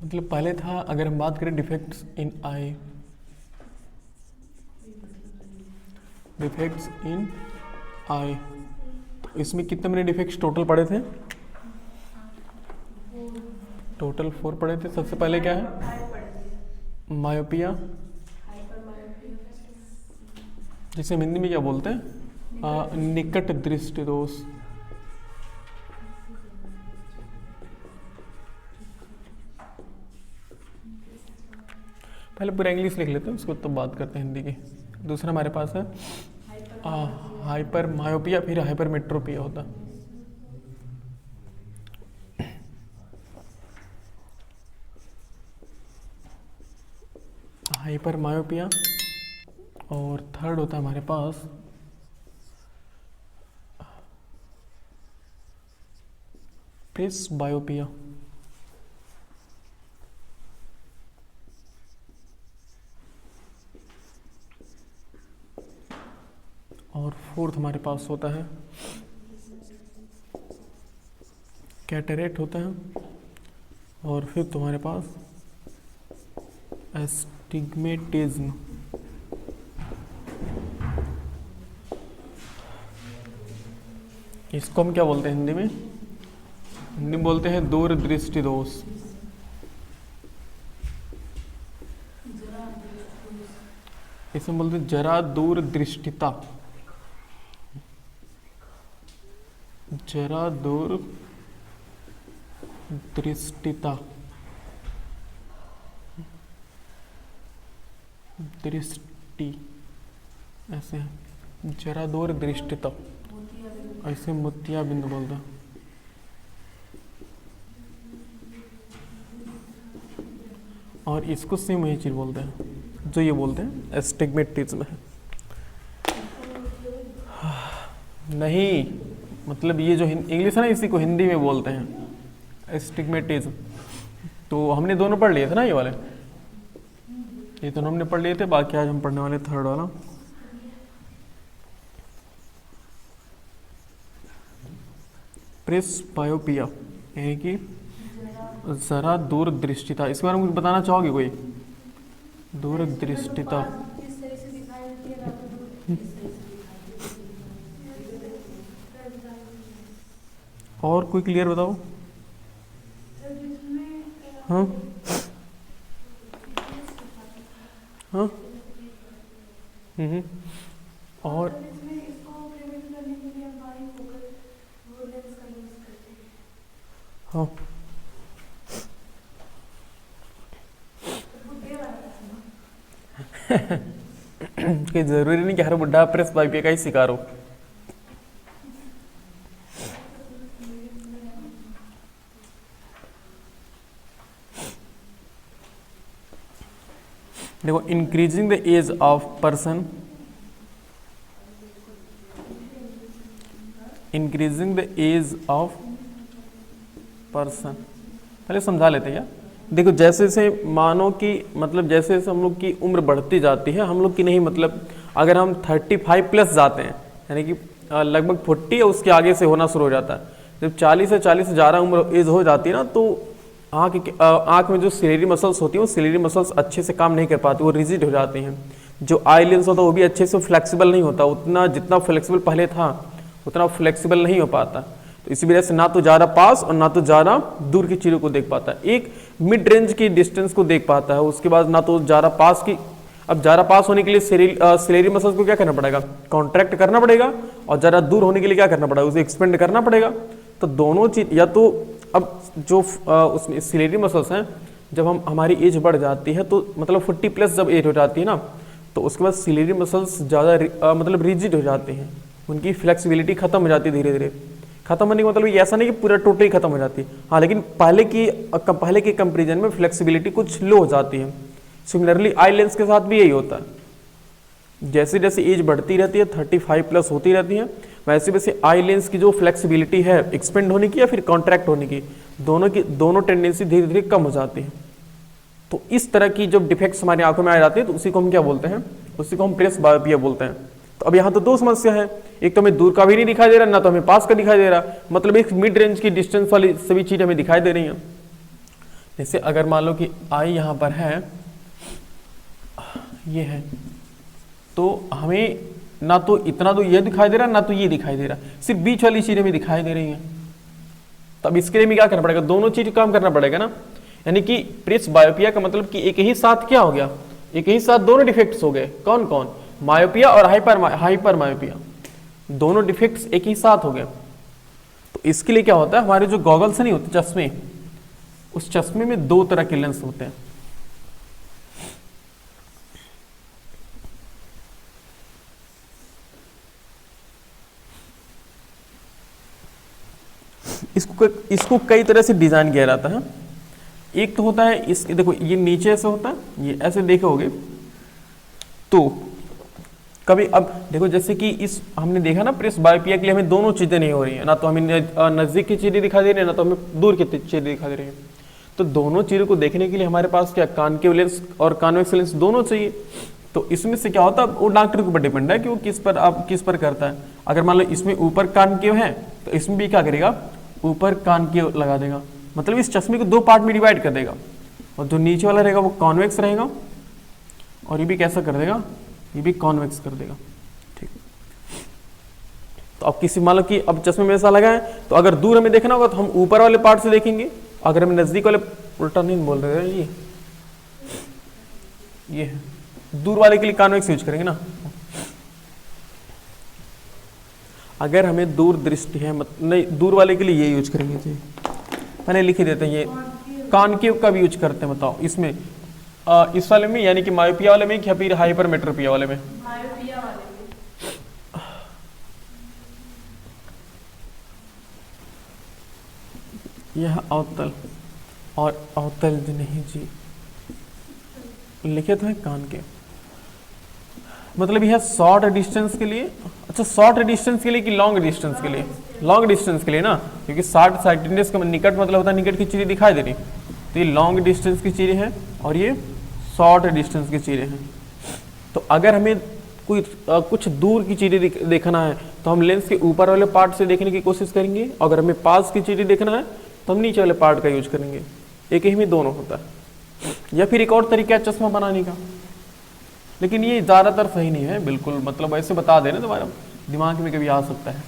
मतलब पहले था, अगर हम बात करें defects in I, defects in आई, तो इसमें कितने मैंने डिफेक्ट्स टोटल पढ़े थे? टोटल 4 पढ़े थे। सबसे पहले क्या है? मायोपिया, जिसे हम हिंदी में क्या बोलते हैं? निकट दृष्टि दोष। पहले पूरा इंग्लिश लिख लेते हैं, उसको तो बात करते हैं हिंदी की। दूसरा हमारे पास है हाइपर मायोपिया, फिर हाइपर मेट्रोपिया होता। हाइपर मायोपिया, और थर्ड होता है हमारे पास प्रेस बायोपिया। और फोर्थ हमारे पास होता है कैटरेक्ट होता है। और फिफ्थ हमारे पास एस्टिग्मेटिज्म। इसको हम क्या बोलते हैं हिंदी में? हिंदी में बोलते हैं दूरदृष्टि दोष। इसमें बोलते हैं जरा दूरदृष्टिता, जरा दूर दृष्टिता, दृष्टि ऐसे है, जरा दूर दृष्टिता, ऐसे मोतिया बिंदु बोलते हैं। और इसको सेम वही चीज बोलते हैं जो ये बोलते हैं एस्टिग्मेटिज्म है। नहीं, मतलब ये जो इंग्लिश है ना, इसी को हिंदी में बोलते हैं एस्टिग्मेटिज्म। तो हमने दोनों पढ़ लिए थे ना, ये वाले, ये दोनों हमने पढ़ लिए थे। बाकी आज हम पढ़ने वाले थर्ड वाला, प्रेस बायोपिया, यानी कि जरा दूरदृष्टिता। इसके बारे में कुछ बताना चाहोगे कोई? दूरदृष्टिता और कोई क्लियर बताओ। हाँ हाँ और हाँ कि जरूरी नहीं कि हर बुढ़ा प्रेस बायोपिया का ही शिकार हो। देखो, increasing the age of person, increasing the age of person, पहले समझा लेते हैं क्या। देखो, जैसे जैसे मानो कि मतलब जैसे जैसे हम लोग की उम्र बढ़ती जाती है, हम लोग की नहीं, मतलब अगर हम 35 प्लस जाते हैं, यानी कि लगभग 40 या उसके आगे से होना शुरू हो जाता है। जब 40 से ज़्यादा उम्र एज हो जाती है ना, तो आँख में जो सिलेरी मसल्स होती हैं, वो सिलेरी मसल्स अच्छे से काम नहीं कर पाती, वो रिजिड हो जाती हैं। जो आई लेंस होता है वो भी अच्छे से फ्लेक्सिबल नहीं होता, उतना जितना फ्लेक्सिबल पहले था उतना फ्लेक्सिबल नहीं हो पाता। तो इसी वजह से ना तो ज़्यादा पास और ना तो ज़्यादा दूर की चीज़ों को देख पाता है, एक मिड रेंज की डिस्टेंस को देख पाता है। उसके बाद ना तो ज़्यादा पास की, अब ज़्यादा पास होने के लिए सिलेरी मसल्स को क्या करना पड़ेगा? कॉन्ट्रैक्ट करना पड़ेगा। और ज़्यादा दूर होने के लिए क्या करना पड़ेगा? उसे एक्सपेंड करना पड़ेगा। तो दोनों चीज़, या तो अब जो उसमें सिलेरी मसल्स हैं, जब हमारी एज बढ़ जाती है, तो मतलब 40 प्लस जब एज हो जाती है ना, तो उसके बाद सिलेरी मसल्स ज़्यादा मतलब रिजिड हो जाते हैं, उनकी फ्लेक्सिबिलिटी खत्म हो जाती है धीरे धीरे। खत्म होने का मतलब ये ऐसा नहीं कि पूरा टोटली खत्म हो जाती है, हाँ, लेकिन पहले के कंपेरिजन में फ्लेक्सिबिलिटी कुछ लो हो जाती है। सिमिलरली आई लेंस के साथ भी यही होता है, जैसे जैसे एज बढ़ती रहती है, 35 प्लस होती रहती है, वैसे वैसे आई लेंस की जो फ्लेक्सिबिलिटी है एक्सपेंड होने की या फिर कॉन्ट्रैक्ट होने की, दोनों टेंडेंसी धीरे धीरे कम हो जाती है। तो इस तरह की जब डिफेक्ट्स हमारी आंखों में आ जाते हैं, तो उसी को हम क्या बोलते हैं? उसी को हम प्रेस बायोपिया बोलते हैं। तो अब यहाँ तो दो समस्या है, एक तो हमें दूर का भी नहीं दिखाई दे रहा, ना तो हमें पास का दिखाई दे रहा, मतलब एक मिड रेंज की डिस्टेंस वाली सभी चीज हमें दिखाई दे रही है। जैसे अगर मान लो कि आई यहाँ पर है, ये है, तो हमें ना तो इतना तो ये दिखाई दे रहा ना तो ये दिखाई दे रहा, सिर्फ बीच वाली चीजें भी दिखाई दे रही हैं। तब इसके लिए भी क्या करना पड़ेगा, दोनों चीज काम करना पड़ेगा ना। यानी कि प्रेस बायोपिया का मतलब कि एक ही साथ क्या हो गया, एक ही साथ दोनों डिफेक्ट्स हो गए। कौन कौन, मायोपिया और हाइपर मायोपिया, दोनों डिफेक्ट्स एक ही साथ हो गए। तो इसके लिए क्या होता है, हमारे जो गॉगल्स नहीं होते चश्मे, उस चश्मे में दो तरह के लेंस होते हैं। इसको कई तरह से डिजाइन किया जाता है। एक तो होता है इस, देखो ये नीचे ऐसे होता है, ये ऐसे देखोगे तो कभी, अब देखो जैसे कि इस हमने देखा ना प्रेस बायोपिया के लिए हमें दोनों चीजें नहीं हो रही है, ना तो हमें नजदीक की चीजें दिखाई दे रही है, ना तो हमें दूर की चीजें दिखाई दे रही है। तो दोनों चीजों को देखने के लिए हमारे पास क्या, कॉनकेव लेंस और कॉन्वेक्स लेंस दोनों चाहिए। तो इसमें से क्या होता है, वो डॉक्टर के ऊपर डिपेंड है कि वो किस पर करता है। अगर मान लो इसमें ऊपर कॉनकेव है तो इसमें भी क्या करेगा, ऊपर कॉनकेव लगा देगा, मतलब इस चश्मे को दो पार्ट में डिवाइड कर देगा। और जो नीचे वाला रहेगा वो कॉन्वेक्स रहेगा, और ये भी कैसा कर देगा, ये भी कॉन्वेक्स कर देगा। ठीक, तो अब किसी मान लो कि अब चश्मे में ऐसा लगा है, तो अगर दूर हमें देखना होगा तो हम ऊपर वाले पार्ट से देखेंगे, अगर हम नजदीक वाले, उल्टा नहीं बोल रहे हैं, ये है, दूर वाले के लिए कॉन्वेक्स यूज करेंगे ना। अगर हमें दूर दृष्टि है नहीं, दूर वाले के लिए ये यूज करेंगे जी, पहले लिख ही देते हैं, ये कॉनकेव का भी यूज करते हैं। बताओ इसमें इस वाले में, यानी कि मायोपिया वाले में या फिर हाइपरमेट्रोपिया वाले में, मायोपिया वाले में। यह अवतल और अवतल नहीं जी, लिखे तो है कॉनकेव, मतलब यह शॉर्ट डिस्टेंस के लिए। अच्छा, शॉर्ट डिस्टेंस के लिए कि लॉन्ग डिस्टेंस के लिए, लॉन्ग डिस्टेंस के लिए ना, क्योंकि शॉर्ट साइटेडनेस का निकट मतलब होता है निकट की चीजें दिखाई दे रही, तो ये लॉन्ग डिस्टेंस की चीजें हैं और ये शॉर्ट डिस्टेंस की चीजें हैं। तो अगर हमें कोई कुछ दूर की चीजें देखना है तो हम लेंस के ऊपर वाले पार्ट से देखने की कोशिश करेंगे, अगर हमें पास की चीजें देखना है तो हम नीचे वाले पार्ट का यूज करेंगे। एक ही में दोनों होता है। या फिर एक और तरीका है चश्मा बनाने का, लेकिन ये ज़्यादातर सही नहीं है बिल्कुल, मतलब ऐसे बता देना, तुम्हारा दिमाग में कभी आ सकता है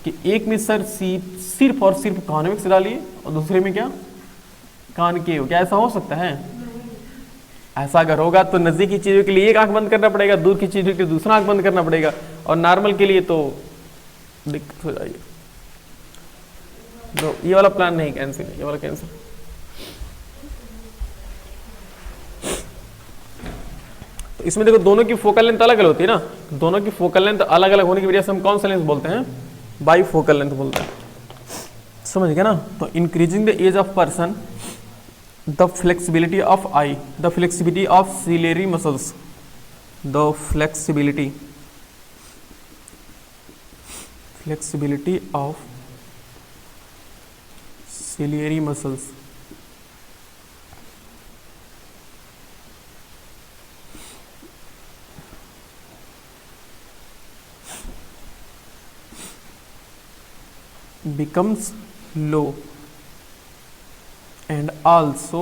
कि एक में सर सिर्फ और सिर्फ कॉन्वेक्स डालिए और दूसरे में क्या, कॉनकेव। क्या ऐसा हो सकता है? ऐसा अगर होगा तो नज़दीकी चीज़ों के लिए एक आंख बंद करना पड़ेगा, दूर की चीज़ों के लिए दूसरा आंख बंद करना पड़ेगा, और नॉर्मल के लिए तो दिक्कत हो जाएगी। तो ये वाला प्लान नहीं, कैंसिल, ये वाला कैंसिल। तो इसमें देखो दोनों की फोकल लेंथ अलग अलग होती है ना, दोनों की फोकल लेंथ अलग अलग होने की वजह से हम कौन सा लेंस बोलते हैं, बाई फोकल लेंथ बोलते हैं। समझ गए ना? तो increasing the age of person, the flexibility of eye, the flexibility of ciliary muscles, the flexibility of ciliary muscles becomes low and also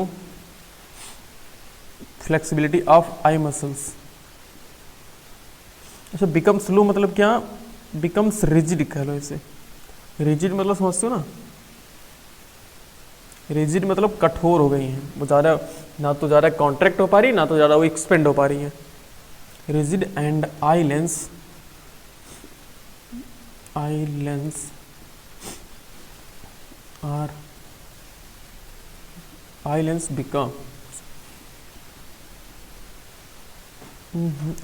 flexibility of eye muscles। अच्छा, becomes low मतलब क्या, becomes rigid कह लो इसे। rigid मतलब समझते हो ना, rigid मतलब कठोर हो गई हैं वो, ज़्यादा ना तो ज़्यादा कॉन्ट्रैक्ट हो पा रही, ना तो ज़्यादा वो एक्सपेंड हो पा रही है। rigid and eye lens or eye lens become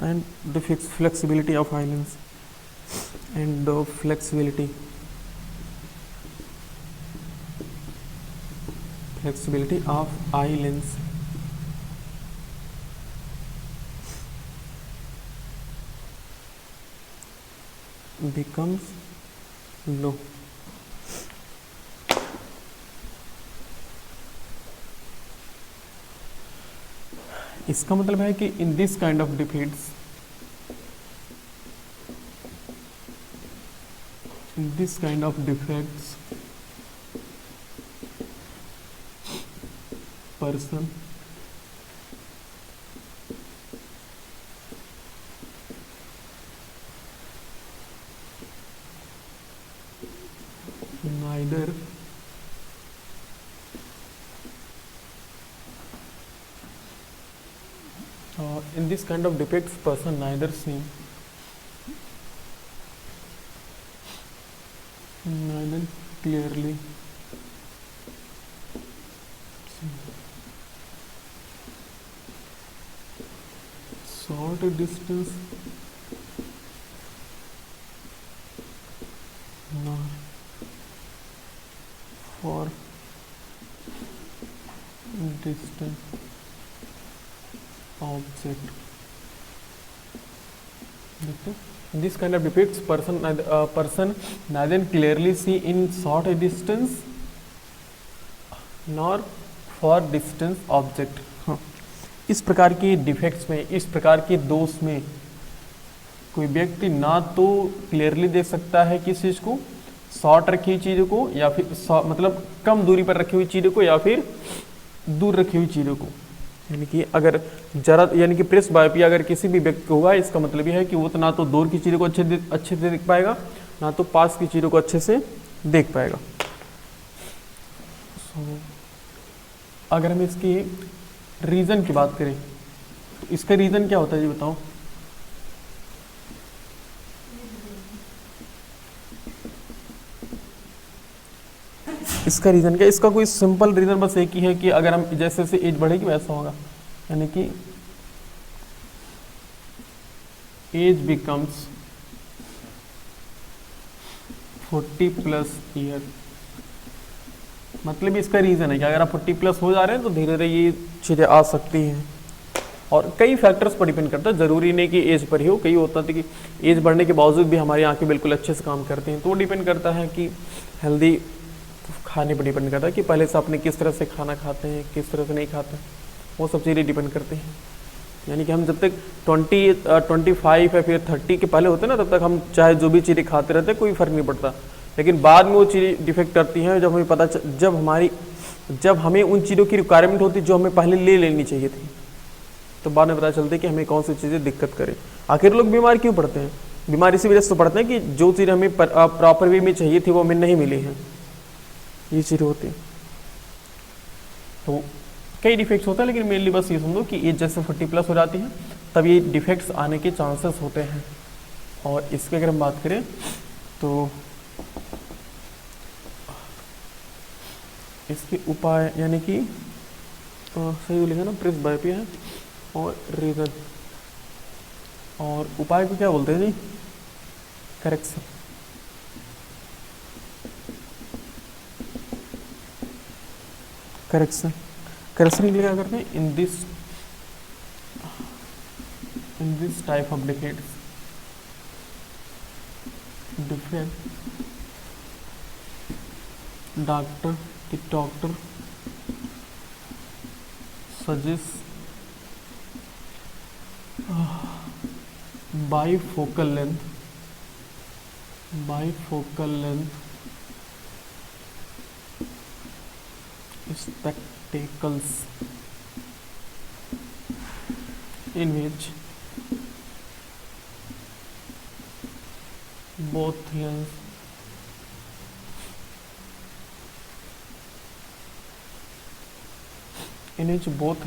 and the flexibility of eye lens and the flexibility of eye lens becomes low। इसका मतलब है कि in this kind of defeats, in this kind of defects person neither in this kind of defects person neither seem neither clearly short distance nor for distant object. This kind of defects person neither clearly see in short distance nor for distance object. इस प्रकार के defects में, इस प्रकार के दोष में कोई व्यक्ति ना तो क्लियरली देख सकता है किस चीज़ को, शॉर्ट रखी हुई चीज़ों को, या फिर मतलब कम दूरी पर रखी हुई चीज़ों को, या फिर दूर रखी हुई चीज़ों को। यानी कि अगर जरा यानी कि प्रेस बायोपी अगर किसी भी व्यक्ति को होगा, इसका मतलब यह है कि वो तो ना तो दूर की चीज़ों को अच्छे से देख पाएगा, ना तो पास की चीज़ों को अच्छे से देख पाएगा। अगर हम इसकी रीज़न की बात करें तो इसका रीज़न क्या होता है जी बताओ? इसका रीज़न क्या? इसका कोई सिंपल रीज़न बस एक ही है कि अगर हम जैसे जैसे एज बढ़ेगी वैसा होगा, यानी कि एज बिकम्स 40+ ईयर। मतलब इसका रीज़न है कि अगर आप 40+ हो जा रहे हैं तो धीरे धीरे ये चीज़ें आ सकती हैं, और कई फैक्टर्स पर डिपेंड करता है, ज़रूरी नहीं कि एज पर ही हो। कई होता है कि एज बढ़ने के बावजूद भी हमारी आंखें बिल्कुल अच्छे से काम करती हैं, तो वो डिपेंड करता है कि हेल्दी खाने पर डिपेंड करता है कि पहले से आपने किस तरह से खाना खाते हैं, किस तरह से नहीं खाते हैं, वो सब चीज़ें डिपेंड करती हैं। यानी कि हम जब तक 25 या फिर 30 के पहले होते हैं ना, तब तक हम चाहे जो भी चीज़ें खाते रहते हैं कोई फ़र्क नहीं पड़ता, लेकिन बाद में वो चीज़ें डिफेक्ट करती हैं जब हमें जब हमें उन चीज़ों की रिक्वायरमेंट होती है जो हमें पहले ले लेनी चाहिए थी, तो बाद में पता चलता है कि हमें कौन सी चीज़ें दिक्कत करें। आखिर लोग बीमार क्यों पड़ते हैं? बीमार इसी वजह से पड़ते हैं कि जो चीज़ हमें प्रॉपर वे में चाहिए थी वो हमें नहीं मिली है, ये चीज़ होती है। तो कई डिफेक्ट्स होते हैं, लेकिन मेनली बस ये समझो कि एज जैसे 40+ हो जाती है तब ये डिफेक्ट्स आने के चांसेस होते हैं। और इसके अगर हम बात करें तो इसके उपाय, यानी कि सही लिखा ना, प्रेस बायोपी है और रीजन, और उपाय को क्या बोलते हैं जी? करेक्शन। करेक्शन के लिए क्या करते हैं? In this type of defect doctor suggest bifocal length spectacles in which both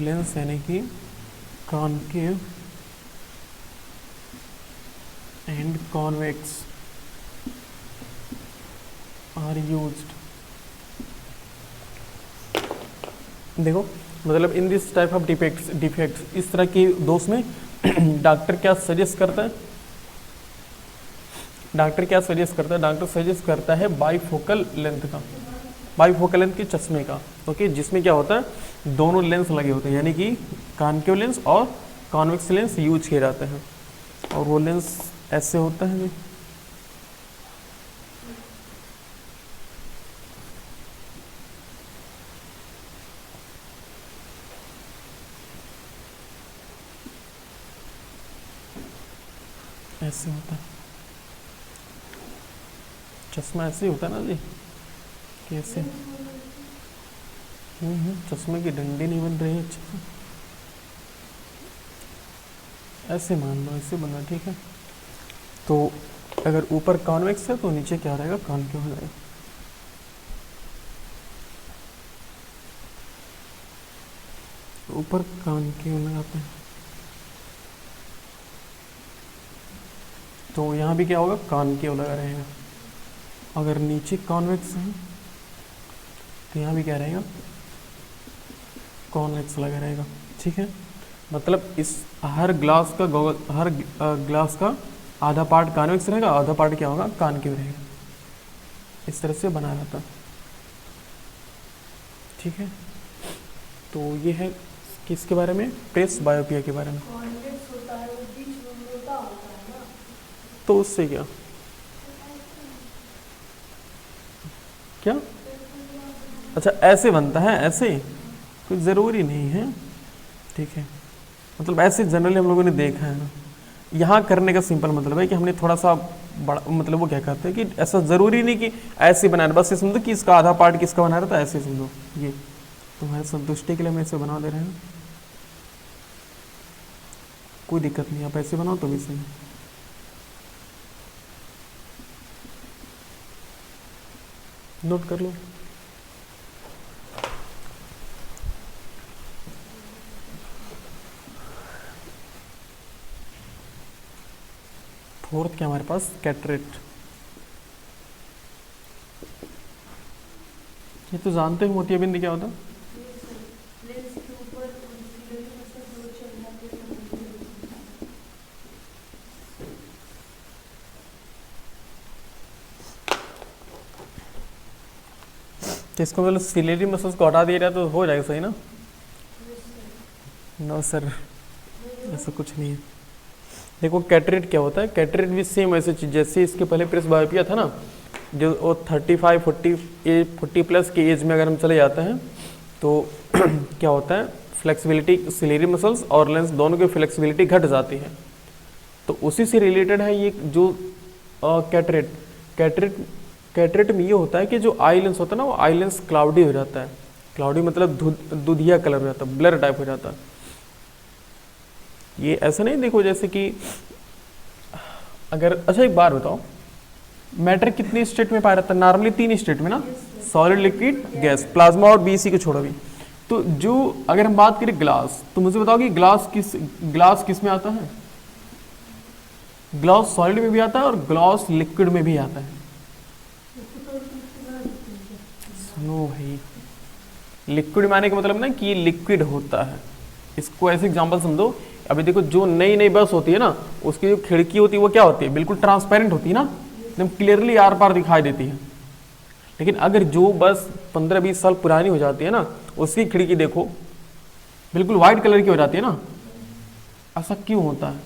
lens यानी कि concave and convex are used. देखो मतलब in this type of defects इस तरह के दोष में डॉक्टर क्या सजेस्ट करता है? डॉक्टर सजेस्ट करता है बाइफोकल लेंथ के चश्मे का, ओके, जिसमें क्या होता है दोनों लेंस लगे होते हैं, यानी कि कॉनकेव लेंस और कॉन्वेक्स लेंस यूज किए जाते हैं, और वो लेंस ऐसे होता है। ऐसे होता है चश्मा, ऐसे ही होता है ना जी, कैसे चश्मे की डंडी नहीं बन रही है अच्छे से। ऐसे मान लो, ऐसे बना, ठीक है। तो अगर ऊपर कॉन्वेक्स है तो नीचे क्या रहेगा, कॉनकेव हो जाएगा। ऊपर कॉनकेव लगाते हैं तो यहाँ भी क्या होगा, कॉनकेव लगा रहेगा। अगर नीचे कॉन्वेक्स है तो यहाँ भी क्या रहेगा, कॉन्वेक्स लगा रहेगा, ठीक है। मतलब इस हर ग्लास का हर ग्लास का आधा पार्ट कॉन्वेक्स रहेगा, आधा पार्ट क्या होगा, कॉनकेव रहेगा। इस तरह से बना रहता, ठीक है। तो ये है किसके बारे में, प्रेस बायोपिया के बारे में। कॉन्वेक्स होता है, वो बीच में मोटा होता है ना। तो उससे क्या क्या, अच्छा ऐसे बनता है, ऐसे कुछ ज़रूरी नहीं है, ठीक है। मतलब ऐसे जनरली हम लोगों ने देखा है ना। यहाँ करने का सिंपल मतलब है कि हमने थोड़ा सा बड़ा, मतलब वो क्या कहते हैं कि ऐसा ज़रूरी नहीं कि ऐसे बना रहे, बस ये समझो कि इसका आधा पार्ट किसका बना रहा था, ऐसे समझो। ये तुम्हारे संतुष्टि के लिए हम ऐसे बना दे रहे हैं, कोई दिक्कत नहीं, आप ऐसे बनाओ तो भी सही है। नोट कर लो। फोर्थ क्या हमारे पास, कैटरेक्ट। ये तो जानते हो मोतियाबिंद क्या होता है। लेंस के ऊपर सिलेंडर में से दो चल जाते हैं। तो इसको मतलब सिलेरी मसल्स को हटा दिया जाए तो हो जाएगा सही ना। नो सर, ऐसा कुछ नहीं है। देखो कैटरेट क्या होता है, कैटरेट भी सेम ऐसे चीज जैसे इसके पहले प्रेस बायोपिया था ना, जो वो 35 40 प्लस की एज में अगर हम चले जाते हैं तो क्या होता है, फ्लेक्सिबिलिटी, सिलेरी मसल्स और लेंस दोनों की फ्लेक्सिबिलिटी घट जाती है। तो उसी से रिलेटेड है ये जो कैटरेट। कैटरेट में ये होता है कि जो आई लेंस होता है ना, वो आई लेंस क्लाउडी हो जाता है। क्लाउडी मतलब दुधिया कलर हो जाता है, ब्लर टाइप हो जाता है। ये ऐसा नहीं, देखो जैसे कि अगर, अच्छा एक बार बताओ, मैटर कितनी स्टेट में पाया जाता है नॉर्मली, 3 स्टेट में ना, सॉलिड, लिक्विड, गैस, प्लाज्मा और बीसी को छोड़ो भी। तो जो अगर हम बात करें ग्लास, तो मुझे बताओ कि ग्लास किस में आता है, ग्लास सॉलिड में भी आता है और ग्लास लिक्विड में भी आता है। सुनो भाई, लिक्विड माने का मतलब ना कि ये लिक्विड होता है। इसको ऐसे एग्जांपल समझो, अभी देखो जो नई नई बस होती है ना, उसकी जो खिड़की होती है वो क्या होती है, बिल्कुल ट्रांसपेरेंट होती है ना, एकदम क्लियरली आर पार दिखाई देती है। लेकिन अगर जो बस 15-20 साल पुरानी हो जाती है ना, उसकी खिड़की देखो बिल्कुल वाइट कलर की हो जाती है ना। ऐसा क्यों होता है।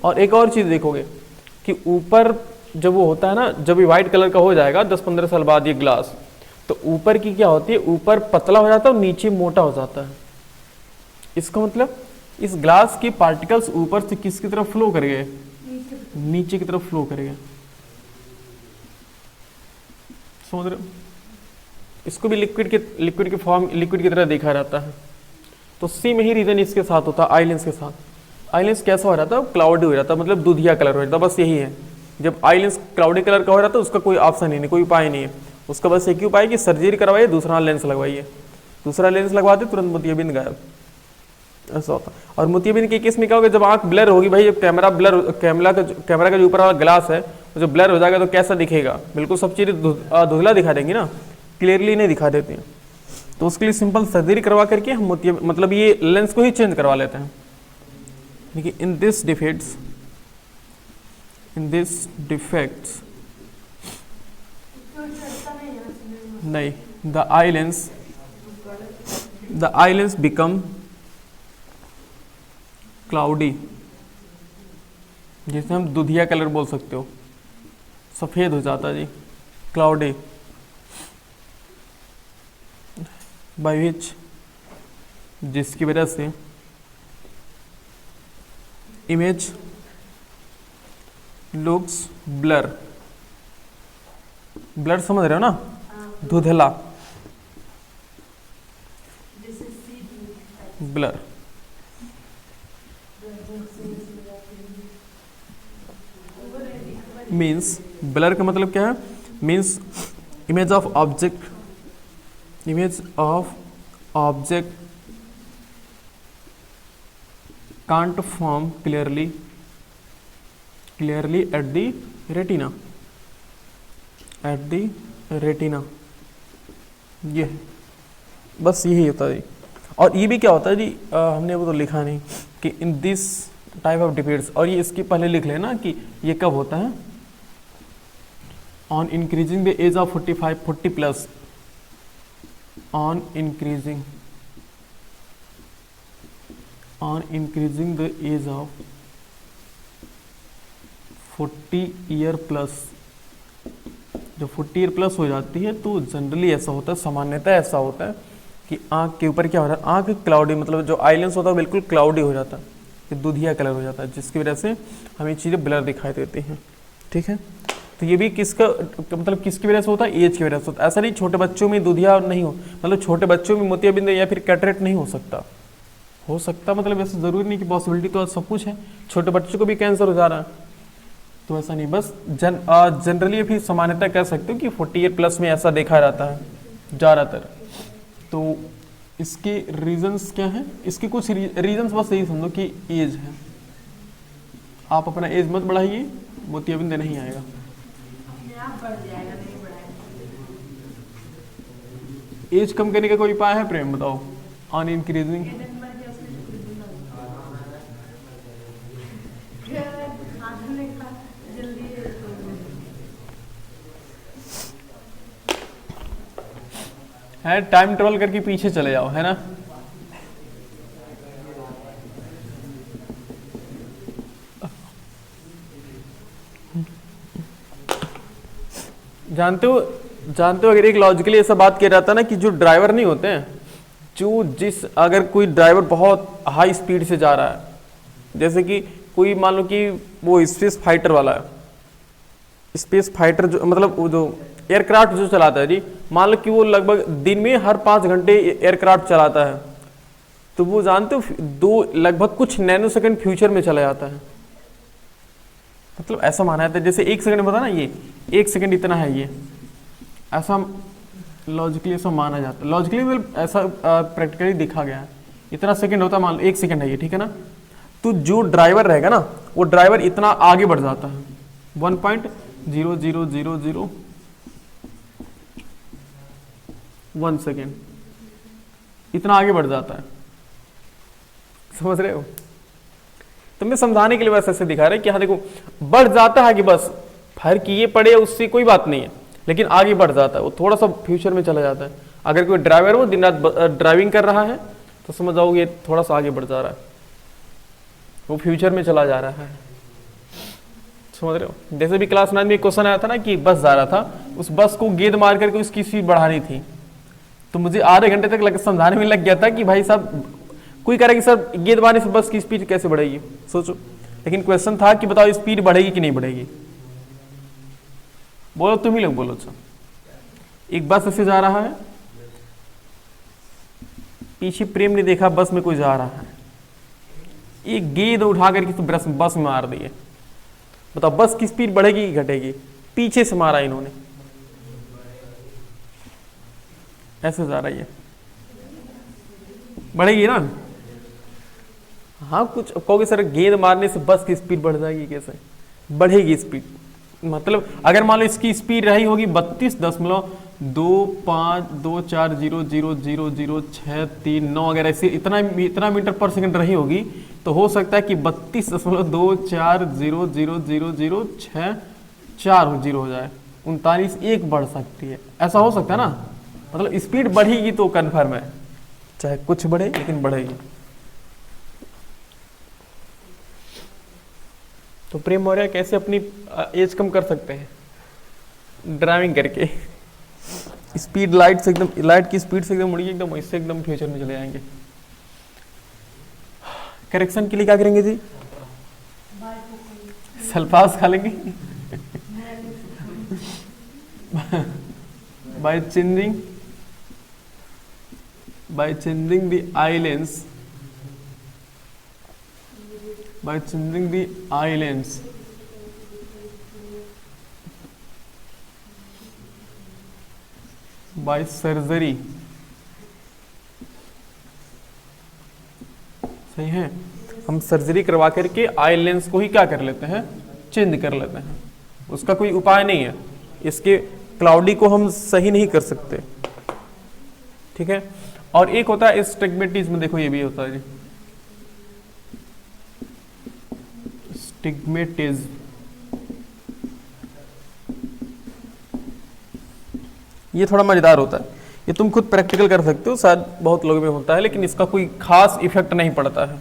और एक और चीज देखोगे कि ऊपर जब वो होता है ना, जब ये व्हाइट कलर का हो जाएगा 10-15 साल बाद ये ग्लास, तो ऊपर की क्या होती है, ऊपर पतला हो जाता है और नीचे मोटा हो जाता है। इसका मतलब इस ग्लास के पार्टिकल्स ऊपर से किसकी तरफ फ्लो करेंगे, नीचे की तरफ फ्लो करेंगे। समझ रहे हो। इसको भी लिक्विड के फॉर्म, लिक्विड की तरह देखा जाता है। तो सेम ही रीजन इसके साथ होता है, आई लेंस के साथ। आई लेंस कैसा हो जाता है, क्लाउडी हो जाता है, मतलब दूधिया कलर हो जाता है, बस यही है। जब आई लेंस क्लाउडी कलर का हो जाता है उसका कोई ऑप्शन ही नहीं, कोई उपाय नहीं है उसका, बस एक ही उपाय कि सर्जरी करवाइए, दूसरा लेंस लगवाइए। दूसरा लेंस लगवाते तुरंत मोतियाबिंद गायब, ऐसा होता है। और मोतियाबिंद के केस में क्या होगा, जब आंख ब्लर होगी भाई, जब कैमरा का जो ऊपर वाला ग्लास है जो ब्लर हो जाएगा तो कैसा दिखेगा, बिल्कुल सब चीज़ें धुंधला दिखा देंगी ना, क्लियरली नहीं दिखा देती हैं। तो उसके लिए सिंपल सर्जरी करवा करके हम मतलब ये लेंस को ही चेंज करवा लेते हैं। देखिए इन दिस डिफेक्ट्स नहीं, the eye lens become cloudy, जिसे हम दुधिया कलर बोल सकते हो, सफ़ेद हो जाता है जी, क्लाउडी। बाय विच, जिसकी वजह से इमेज लुक्स ब्लर। ब्लर समझ रहे हो ना, धुंधला। ब्लर। मीन्स ब्लर का मतलब क्या है? Means image of object can't form clearly at the retina. ये बस यही होता है जी। और ये भी क्या होता है जी, हमने वो तो लिखा नहीं कि इन दिस टाइप ऑफ डिफेक्ट्स, और ये इसके पहले लिख लेना कि ये कब होता है, on increasing the age of 40 plus, on increasing the age of 40 year plus. जब 40 ईयर प्लस हो जाती है तो जनरली ऐसा होता है, सामान्यतः ऐसा होता है कि आँख के ऊपर क्या हो रहा है, आँख क्लाउडी, मतलब जो आईलेंस होता है बिल्कुल क्लाउडी हो जाता है, ये दूधिया कलर हो जाता है, जिसकी वजह से हमें चीज़ें ब्लर दिखाई देती हैं। ठीक है, तो ये भी किसका मतलब किसकी वजह से होता है, एज की वजह से होता है। ऐसा नहीं छोटे बच्चों में दूधिया नहीं हो, मतलब छोटे बच्चों में मोतियाबिंद या फिर कैटरेक्ट नहीं हो सकता, मतलब ऐसा ज़रूरी नहीं कि पॉसिबिलिटी तो सब कुछ है, छोटे बच्चों को भी कैंसर हो जा रहा है, तो ऐसा नहीं। बस जनरली फिर सामान्यतः कह सकते हो कि 40 ईयर प्लस में ऐसा देखा जाता है ज़्यादातर। तो इसके रीजंस क्या हैं, इसके कुछ रीजंस बस यही समझो कि एज है। आप अपना एज मत बढ़ाइए, मोतियाबिंद नहीं आएगा। एज कम करने का कोई उपाय है प्रेम, बताओ? ऑन इंक्रीजिंग है, टाइम ट्रेवल करके पीछे चले जाओ, है ना। जानते हो अगर एक लॉजिकली ऐसा बात किया जाता है ना कि जो ड्राइवर नहीं होते हैं, अगर कोई ड्राइवर बहुत हाई स्पीड से जा रहा है, जैसे कि कोई मान लो कि वो स्पेस फाइटर वाला है, स्पेस फाइटर जो मतलब वो जो एयरक्राफ्ट जो चलाता है जी, मान लो कि वो लगभग दिन में हर 5 घंटे एयरक्राफ्ट चलाता है, तो वो जानते हो लगभग कुछ नैनो सेकंड फ्यूचर में चला जाता है। मतलब ऐसा माना जाता है जैसे 1 सेकंड में, पता ना ये 1 सेकंड इतना है, ये ऐसा लॉजिकली ऐसा माना जाता है। लॉजिकली मतलब ऐसा प्रैक्टिकली देखा गया है, इतना सेकंड होता है, मान लो 1 सेकंड है ये, ठीक है ना। तो जो ड्राइवर रहेगा ना, वो ड्राइवर इतना आगे बढ़ जाता है, 1.0001 सेकेंड इतना आगे बढ़ जाता है, समझ रहे हो। तो मैं समझाने के लिए बस ऐसे दिखा रहे कि हाँ देखो, बढ़ जाता है कि बस फर्क ये पड़े उससे कोई बात नहीं है, लेकिन आगे बढ़ जाता है, वो थोड़ा सा फ्यूचर में चला जाता है। अगर कोई ड्राइवर वो दिन रात ड्राइविंग कर रहा है तो समझ जाओ ये थोड़ा सा आगे बढ़ जा रहा है, वो फ्यूचर में चला जा रहा है, समझ रहे हो। जैसे भी क्लास 9 में एक क्वेश्चन आया था ना कि बस जा रहा था, उस बस को गेंद मार करके उसकी स्पीड बढ़ानी थी, तो मुझे आधे घंटे तक समझाने में लग गया था कि भाई साहब, कोई कह रहा है कि सर गेंद मारने से बस की स्पीड कैसे बढ़ेगी, सोचो। लेकिन क्वेश्चन था कि बताओ स्पीड बढ़ेगी कि नहीं बढ़ेगी, बोलो तुम ही लोग बोलो। अच्छा, एक बस ऐसे जा रहा है, पीछे प्रेम ने देखा बस में कोई जा रहा है, एक गेंद उठा करके बस में मार दी है, बताओ बस की स्पीड बढ़ेगी कि घटेगी? पीछे से मारा इन्होंने, ऐसे जा रही है, बढ़ेगी ना। हाँ, कुछ कहोगे सर गेंद मारने से बस की स्पीड बढ़ जाएगी, कैसे बढ़ेगी स्पीड? मतलब अगर मान लो इसकी स्पीड रही होगी 32.252400000639, अगर ऐसे इतना मीटर पर सेकंड रही होगी, तो हो सकता है कि 32.2400000640 हो जाए, 39 1 बढ़ सकती है, ऐसा हो सकता है ना। मतलब स्पीड बढ़ेगी तो कन्फर्म है, चाहे कुछ बढ़े लेकिन बढ़ेगी। तो प्रेम मौर्य कैसे अपनी एज कम कर सकते हैं? ड्राइविंग करके, स्पीड लाइट की स्पीड से एकदम मुड़िए, एकदम इससे एकदम फ्यूचर में चले जाएंगे। करेक्शन के लिए क्या करेंगे जी? सल्फास खा लेंगे by changing the eye lens by changing the eye lens by surgery। सही है, हम सर्जरी करवा करके आई लेंस को ही क्या कर लेते हैं, चेंज कर लेते हैं। उसका कोई उपाय नहीं है, इसके क्लाउडी को हम सही नहीं कर सकते, ठीक है। और एक होता है स्टिग्मेटिज्म, देखो ये भी होता है जी, स्टिग्मेटिज्म। ये थोड़ा मजेदार होता है, ये तुम खुद प्रैक्टिकल कर सकते हो, शायद बहुत लोगों में होता है, लेकिन इसका कोई खास इफेक्ट नहीं पड़ता है।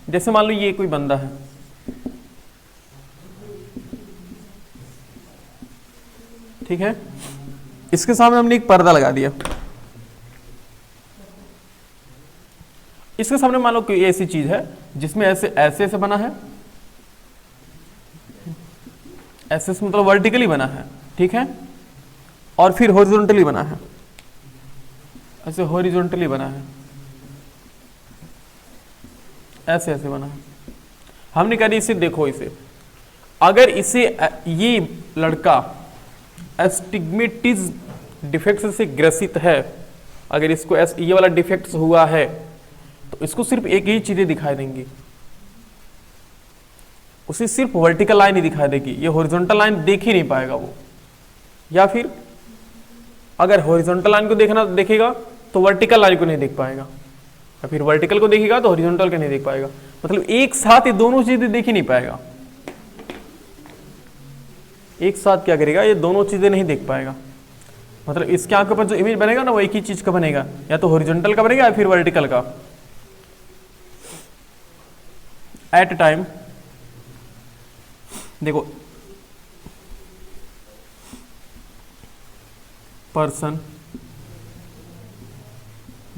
जैसे मान लो ये कोई बंदा है, ठीक है, इसके सामने हमने एक पर्दा लगा दिया, इसके सामने मान लो कोई ऐसी चीज है जिसमें ऐसे ऐसे ऐसे बना है, ऐसे ऐसे मतलब वर्टिकली बना है, ठीक है, और फिर हॉरिजॉन्टली बना है, ऐसे हॉरिजॉन्टली बना है, ऐसे ऐसे बना है। हमने कहा इसे देखो, इसे अगर इसे ये लड़का एस्टिग्मेटिज डिफेक्ट से ग्रसित है, अगर इसको ये वाला डिफेक्ट हुआ है तो इसको सिर्फ एक ही चीजें दिखाई देंगी, उसे सिर्फ वर्टिकल लाइन ही दिखाई देगी, ये हॉरिजॉन्टल लाइन देख ही नहीं पाएगा वो। या फिर अगर हॉरिजॉन्टल लाइन को देखेगा तो वर्टिकल लाइन को नहीं देख पाएगा, या फिर वर्टिकल को देखेगा तो हॉरिजॉन्टल को नहीं देख पाएगा। मतलब एक साथ ये दोनों चीजें देख ही नहीं पाएगा, एक साथ क्या करेगा, ये दोनों चीजें नहीं देख पाएगा। मतलब इसके आंखों पर जो इमेज बनेगा ना वो एक ही चीज का बनेगा, या तो हॉरिजॉन्टल का बनेगा या फिर वर्टिकल का। एट टाइम देखो, पर्सन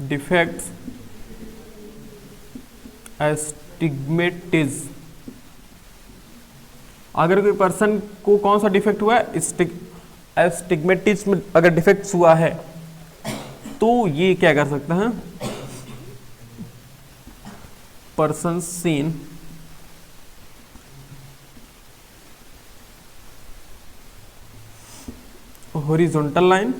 डिफेक्ट्स एस्टिग्मेटिज, अगर कोई पर्सन को कौन सा डिफेक्ट हुआ है, एस्टिग्मेटिज में अगर डिफेक्ट हुआ है तो ये क्या कर सकते हैं, person seen horizontal line,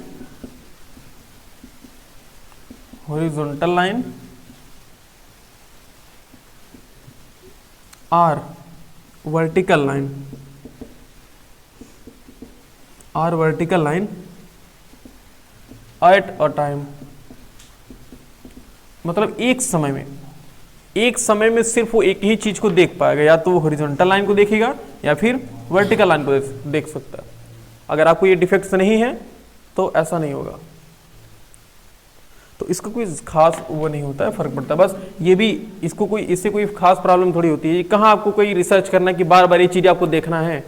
horizontal line और वर्टिकल लाइन, और vertical line at a time. मतलब एक समय में सिर्फ वो एक ही चीज को देख पाएगा, या तो वो हॉरिजॉन्टल लाइन को देखेगा या फिर वर्टिकल लाइन को देख सकता है। अगर आपको ये डिफेक्ट्स नहीं है तो ऐसा नहीं होगा। तो इसका कोई खास वो नहीं होता है, फर्क पड़ता है। बस ये भी इससे कोई खास प्रॉब्लम थोड़ी होती है। कहाँ आपको कोई रिसर्च करना कि बार बार ये चीज आपको देखना है,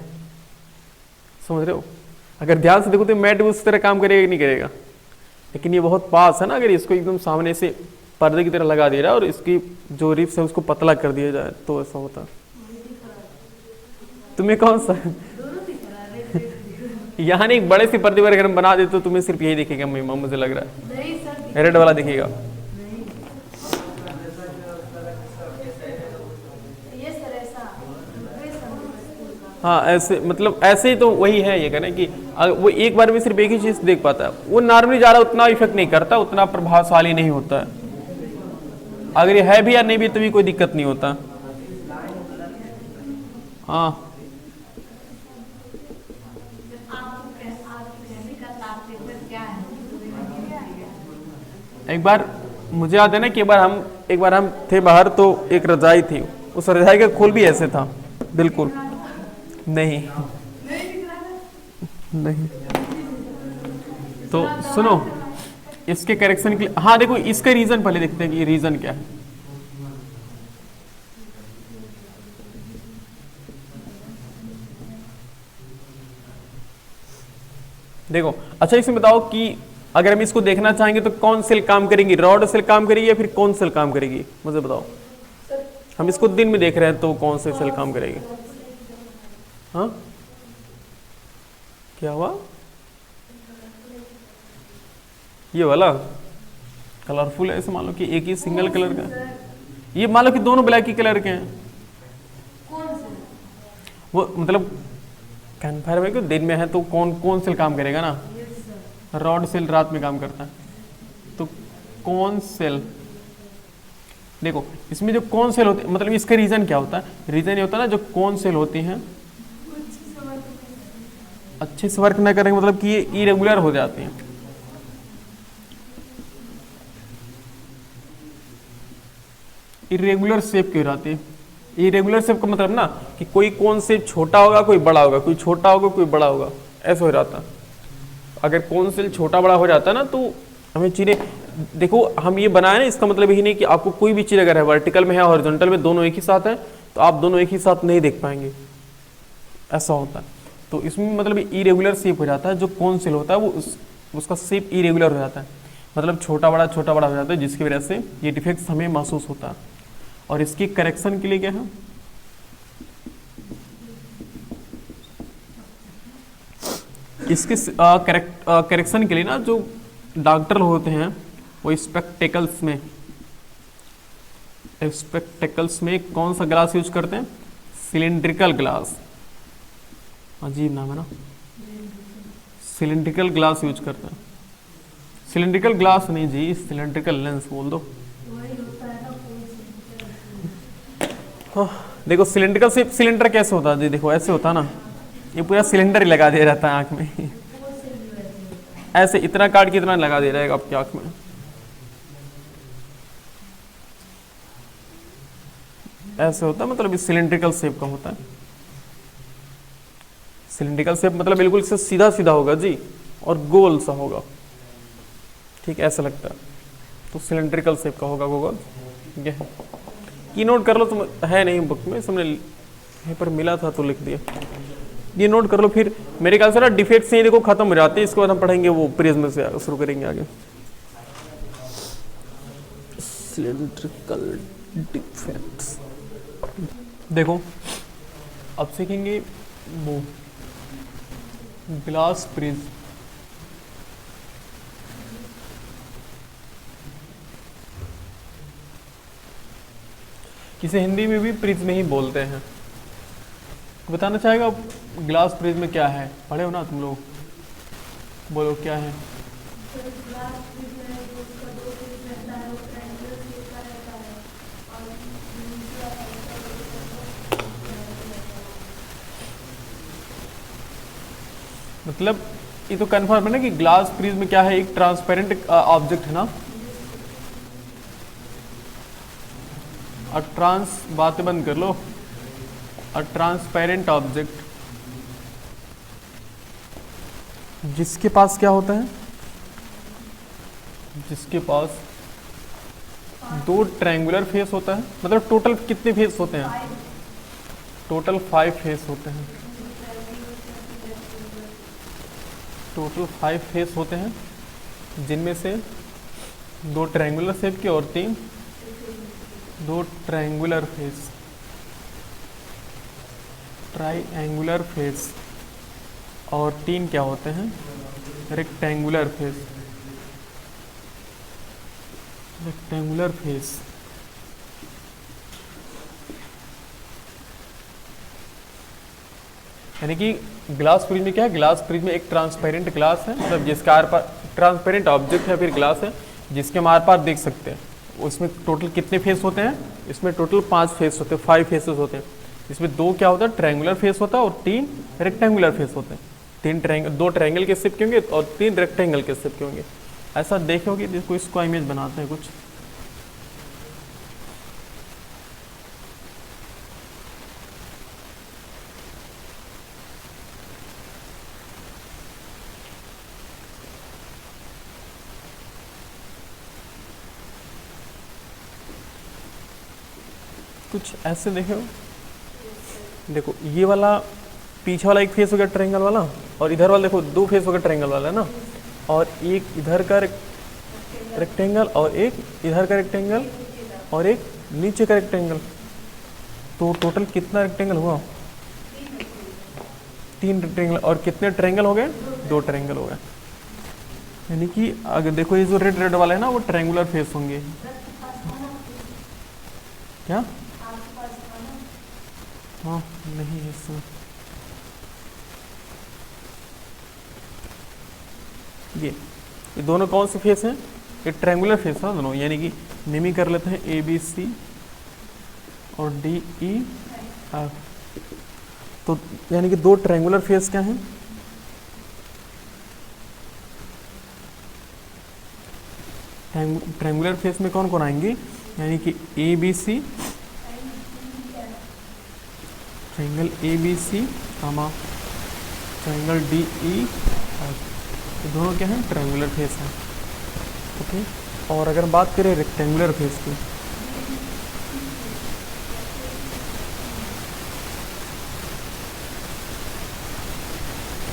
समझ रहे हो। अगर ध्यान से देखो तो मैट भी उस तरह काम करेगा कि नहीं करेगा, लेकिन ये बहुत पास है ना। अगर इसको एकदम सामने से पर्दे की तरह लगा दे रहा है और इसकी जो रिप्स है उसको पतला कर दिया जाए तो ऐसा होता है। तुम्हें कौन सा यहाँ नहीं, बड़े से पर्दे पर अगर हम बना दे तो तुम्हें सिर्फ यही दिखेगा, मुझे लग रहा है रेड वाला दिखेगा। हाँ ऐसे, मतलब ऐसे ही तो वही है ये कहना कि वो एक बार में सिर्फ एक ही चीज देख पाता है। वो नॉर्मली जा रहा उतना इफेक्ट नहीं करता, उतना प्रभावशाली नहीं होता है। अगर ये है भी या नहीं भी तो भी कोई दिक्कत नहीं होता। हाँ एक बार मुझे याद है ना कि एक बार हम थे बाहर तो एक रजाई थी, उस रजाई का खोल भी ऐसे था, बिल्कुल नहीं नहीं। तो सुनो इसके करेक्शन के लिए, हाँ देखो इसका रीजन पहले देखते हैं कि ये रीजन क्या है। देखो अच्छा इसमें बताओ कि अगर हम इसको देखना चाहेंगे तो कौन सेल काम करेंगी, रॉड सेल काम करेगी या फिर कौन सेल काम करेगी, मुझे बताओ। हम इसको दिन में देख रहे हैं तो कौन से सेल काम करेगी। हाँ क्या हुआ, ये वाला कलरफुल है, ऐसे मान लो कि एक ही सिंगल कलर का। ये मान लो कि दोनों ब्लैक ही कलर के हैं, कौन से? वो मतलब कन्फर्म है कि दिन में है तो कौन कौन सेल काम करेगा ना, यस सर। रॉड सेल रात में काम करता है, तो कौन सेल, देखो इसमें जो कौन सेल होती है मतलब इसका रीजन क्या होता है, रीजन ये होता है ना जो कौन सेल होती हैं कुछ सवाल तो अच्छे से वर्क न करेंगे मतलब कि ये इरेगुलर हो जाती हैं। इरेगुलर शेप की हो जाती है। इरेगुलर शेप का मतलब ना कि कोई कौन सेल छोटा होगा कोई बड़ा होगा, कोई छोटा होगा कोई बड़ा होगा, ऐसा हो जाता है। अगर कौन सेल छोटा बड़ा हो जाता है ना तो हमें चीज़ें, देखो हम ये बनाए ना इसका मतलब यही नहीं कि आपको कोई भी चीज़ अगर है वर्टिकल में है हॉरिजॉन्टल में दोनों एक ही साथ है तो आप दोनों एक ही साथ नहीं देख पाएंगे, ऐसा होता है। तो इसमें मतलब इरेगुलर शेप हो जाता है, जो कौन सेल होता है वो उसका शेप इरेगुलर हो जाता है, मतलब छोटा बड़ा हो जाता है, जिसकी वजह से ये डिफेक्ट्स हमें महसूस होता है। और इसकी करेक्शन के लिए क्या है, इसके करेक्शन के लिए ना जो डॉक्टर होते हैं वो स्पेक्टेकल्स में कौन सा ग्लास यूज करते हैं, सिलिंड्रिकल ग्लास, अजीब नाम है ना, सिलिंड्रिकल ग्लास यूज करते हैं। सिलिंड्रिकल ग्लास नहीं जी, सिलिंड्रिकल लेंस बोल दो। वही होता है ना, कौन से? हाँ, देखो सिलिंड्रिकल शेप, सिलेंडर कैसे होता है जी, देखो ऐसे होता है ना, ये पूरा सिलेंडर ही लगा दिया रहता है आँख में कौन से भी वैसे होता है। ऐसे इतना काट के इतना लगा दे रहेगा आपकी आँख में, ऐसे होता है, मतलब इस सिलिंड्रिकल शेप का होता है। सिलिंड्रिकल शेप मतलब बिल्कुल इससे सीधा सीधा होगा जी और गोल सा होगा, ठीक ऐसा लगता है, तो सिलिंड्रिकल शेप का होगा गोल। ये है, की नोट कर लो, तुम है नहीं बुक में, सबने यहीं पर मिला था तो लिख दिया, ये नोट कर लो। फिर मेरे ख्याल से ना डिफेक्ट से ही देखो खत्म हो जाते हैं, इसके बाद हम पढ़ेंगे वो प्रिज्म से शुरू करेंगे आगे। सिलिंड्रिकल डिफेक्ट्स देखो, अब सीखेंगे वो ग्लास प्रिज्म। इसे हिंदी में भी प्रिज्म ही बोलते हैं। बताना चाहेगा ग्लास प्रिज्म क्या है, पढ़े हो ना तुम लोग, बोलो क्या है। सर ग्लास प्रिज्म है जो उसका दो फेस रहता है, वो ट्रायंगुलर शेप का रहता है और दूसरा रहता है। मतलब ये तो कंफर्म है ना कि ग्लास प्रिज्म क्या है, एक ट्रांसपेरेंट ऑब्जेक्ट है ना, और बातें बंद कर लो, और ट्रांसपेरेंट ऑब्जेक्ट जिसके पास क्या होता है, जिसके पास दो ट्रायंगुलर फेस होता है, मतलब टोटल कितने फेस होते हैं, टोटल 5 फेस होते हैं, टोटल 5 फेस होते हैं, जिनमें से 2 ट्रायंगुलर शेप के और 2 ट्रायंगुलर फेस, ट्रायंगुलर फेस, और 3 क्या होते हैं, रेक्टेंगुलर फेस, रेक्टेंगुलर फेस। यानी कि ग्लास प्रिज्म में क्या है, ग्लास प्रिज्म में एक ट्रांसपेरेंट ग्लास है, मतलब जिसका आर पार ट्रांसपेरेंट ऑब्जेक्ट है, फिर ग्लास है जिसके हम आर पार देख सकते हैं। उसमें टोटल कितने फेस होते हैं, इसमें टोटल 5 फेस होते हैं, 5 फेसेस होते हैं। इसमें 2 क्या होता है, ट्रायंगुलर फेस होता है और 3 रेक्टेंगुलर फेस होते हैं। 2 ट्रायंगल के शेप के होंगे और 3 रेक्टेंगल के शेप के होंगे। ऐसा देखोगे, देखो इसको इमेज बनाते हैं कुछ, कुछ ऐसे देखो, देखो ये वाला पीछे वाला एक फेस हो गया ट्रायंगल वाला, और इधर वाला देखो 2 फेस हो गया ट्रायंगल वाला है ना, और एक इधर का रेक्टेंगल और एक इधर का रेक्टेंगल और एक नीचे का रेक्टेंगल। तो टोटल कितना रेक्टेंगल हुआ, 3 रेक्टेंगल, और कितने ट्रायंगल हो गए, 2 ट्रायंगल हो गए। यानी कि अगर देखो ये जो रेड रेड वाला है ना वो ट्रायंगुलर फेस होंगे, क्या? आपके पास था ना? हाँ नहीं है इसमें। ये दोनों कौन से फेस हैं? ये ट्रायंगुलर फेस है दोनों, यानी कि नेमी कर लेते हैं ए बी सी और डी ई एफ। तो यानी कि दो ट्रायंगुलर फेस क्या हैं? ट्रायंगुलर फेस में कौन कौन आएंगे? यानी कि A B C, triangle A B C comma triangle D E F, ये दोनों क्या हैं? ट्रायंगुलर फेस हैं। ओके, और अगर बात करें रेक्टेंगुलर फेस की,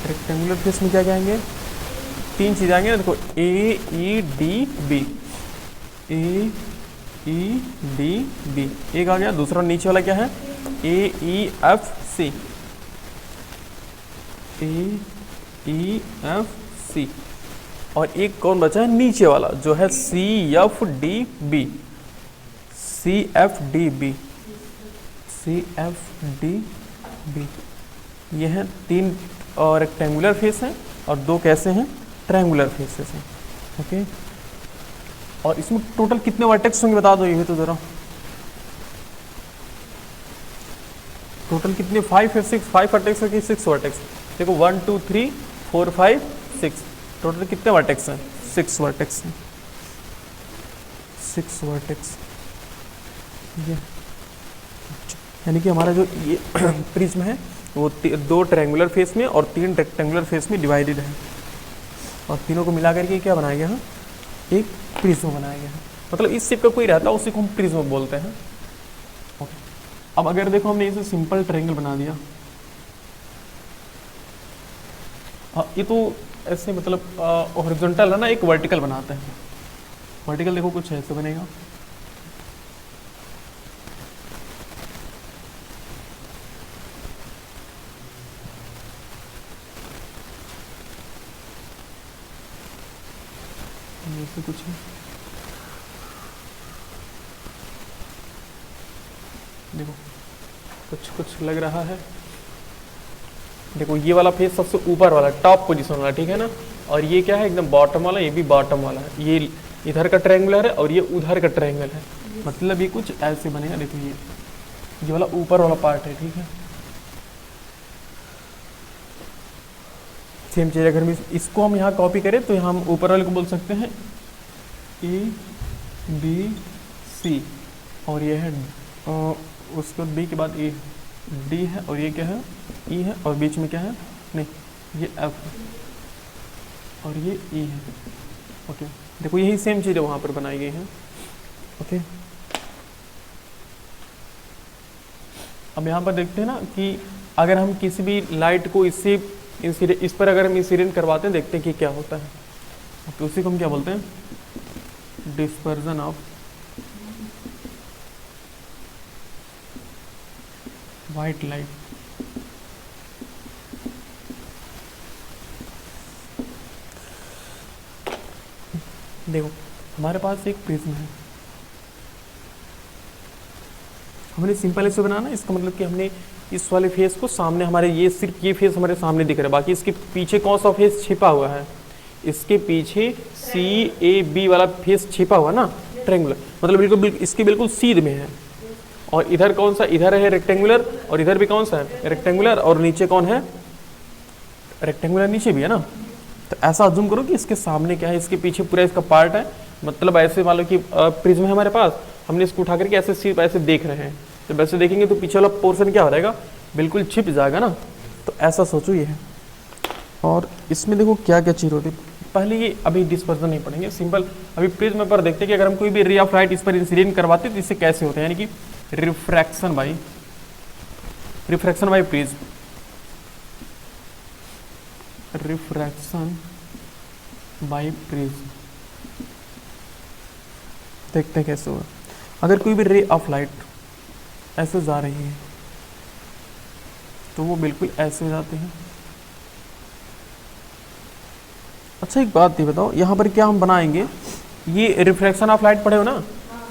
रेक्टेंगुलर फेस में क्या क्या आएंगे? तीन चीज़ आएंगे ना, देखो A E D B, A E D B एक आ गया। दूसरा नीचे वाला क्या है? A E F C, A E F C. और एक कौन बचा है नीचे वाला, जो है C F D B, C F D B, C F D B. ये हैं तीन और रेक्टेंगुलर फेस हैं, और दो कैसे हैं? ट्रायंगुलर फेसेस हैं। ओके, और इसमें टोटल कितने वर्टेक्स होंगे बता दो ये तो जरा। टोटल कितने? 5 है 6, 5 वर्टेक्स है कि 6 वर्टेक्स? देखो 1 2 3 4 5 6, टोटल कितने वर्टेक्स हैं? 6 वर्टेक्स हैं, 6 वर्टेक्स। ये यानी कि हमारा जो ये प्रिज्म है वो दो ट्रायंगुलर फेस में और 3 रेक्टेंगुलर फेस में डिवाइडेड है, और तीनों को मिला करके क्या बनाया गया है? एक प्रिज्म बनाया गया है। मतलब इस शेप का कोई रहता है उसी को हम प्रिज्म बोलते हैं। ओके, अब अगर देखो हमने इसे सिंपल ट्रायंगल बना दिया, ये तो ऐसे मतलब हॉरिजॉन्टल है ना, एक वर्टिकल बनाते हैं। वर्टिकल देखो कुछ ऐसे बनेगा, ऐसे कुछ है। देखो कुछ कुछ लग रहा है। देखो ये वाला फेस सबसे ऊपर वाला, टॉप पोजीशन वाला, ठीक है ना, और ये क्या है? एकदम बॉटम वाला, ये भी बॉटम वाला है। ये इधर का ट्रायंगुलर है और ये उधर का ट्रायंगल है, मतलब ये कुछ ऐसे बनेगा। देखो ये वाला ऊपर वाला पार्ट है, ठीक है। सेम चीज़ अगर इसको हम यहाँ कॉपी करें तो यहाँ हम ऊपर वाले को बोल सकते हैं ए बी सी, और ये है उसके बाद बी के बाद ए डी है, और ये क्या है? ई है, और बीच में क्या है? नहीं, ये एफ है, और ये ई है। ओके, देखो यही सेम चीज़ें वहाँ पर बनाई गई हैं। ओके, अब यहाँ पर देखते हैं ना कि अगर हम किसी भी लाइट को इससे इस पर अगर हम इंसिडेंट करवाते हैं, देखते हैं कि क्या होता है। तो उसी को हम क्या बोलते हैं? Dispersion of white light. देखो हमारे पास एक प्रिज्म है, हमने सिंपल ऐसे बनाना, इसका मतलब कि हमने इस वाले फेस को सामने, हमारे ये सिर्फ ये फेस हमारे सामने दिख रहा है, बाकी इसके पीछे कौन सा फेस छिपा हुआ है? इसके पीछे सी ए बी वाला फेस छिपा हुआ ना, ट्रायंगुलर, मतलब बिल्कुल इसके बिल्कुल सीध में है। और इधर कौन सा? इधर है रेक्टेंगुलर, और इधर भी कौन सा है? रेक्टेंगुलर, और नीचे कौन है? रेक्टेंगुलर नीचे भी है ना। तो ऐसा अज्यूम करो कि इसके सामने क्या है, इसके पीछे पूरा इसका पार्ट है, मतलब ऐसे मान लो कि प्रिज्म है हमारे पास, हमने इसको उठा करके ऐसे सिर्फ ऐसे देख रहे हैं। जब ऐसे देखेंगे तो पीछे वाला पोर्शन क्या हो जाएगा? बिल्कुल छिप जाएगा ना। तो ऐसा सोचो ये है। और इसमें देखो क्या क्या चीज़ होती है। पहले ये अभी डिस्पर्जन नहीं पढ़ेंगे, सिंपल अभी प्रिज्म पर देखते हैं कि अगर हम कोई भी रे ऑफ लाइट इस पर इंसिडेंट करवाते तो इससे कैसे होते हैं, यानी कि refraction by prism, refraction by prism. देखते हैं कैसे होगा। अगर कोई भी रे ऑफ लाइट ऐसे जा रही है तो वो बिल्कुल ऐसे हो जाते हैं। अच्छा एक बात ये बताओ, यहाँ पर क्या हम बनाएंगे? ये रिफ्रैक्शन ऑफ लाइट पढ़े हो ना,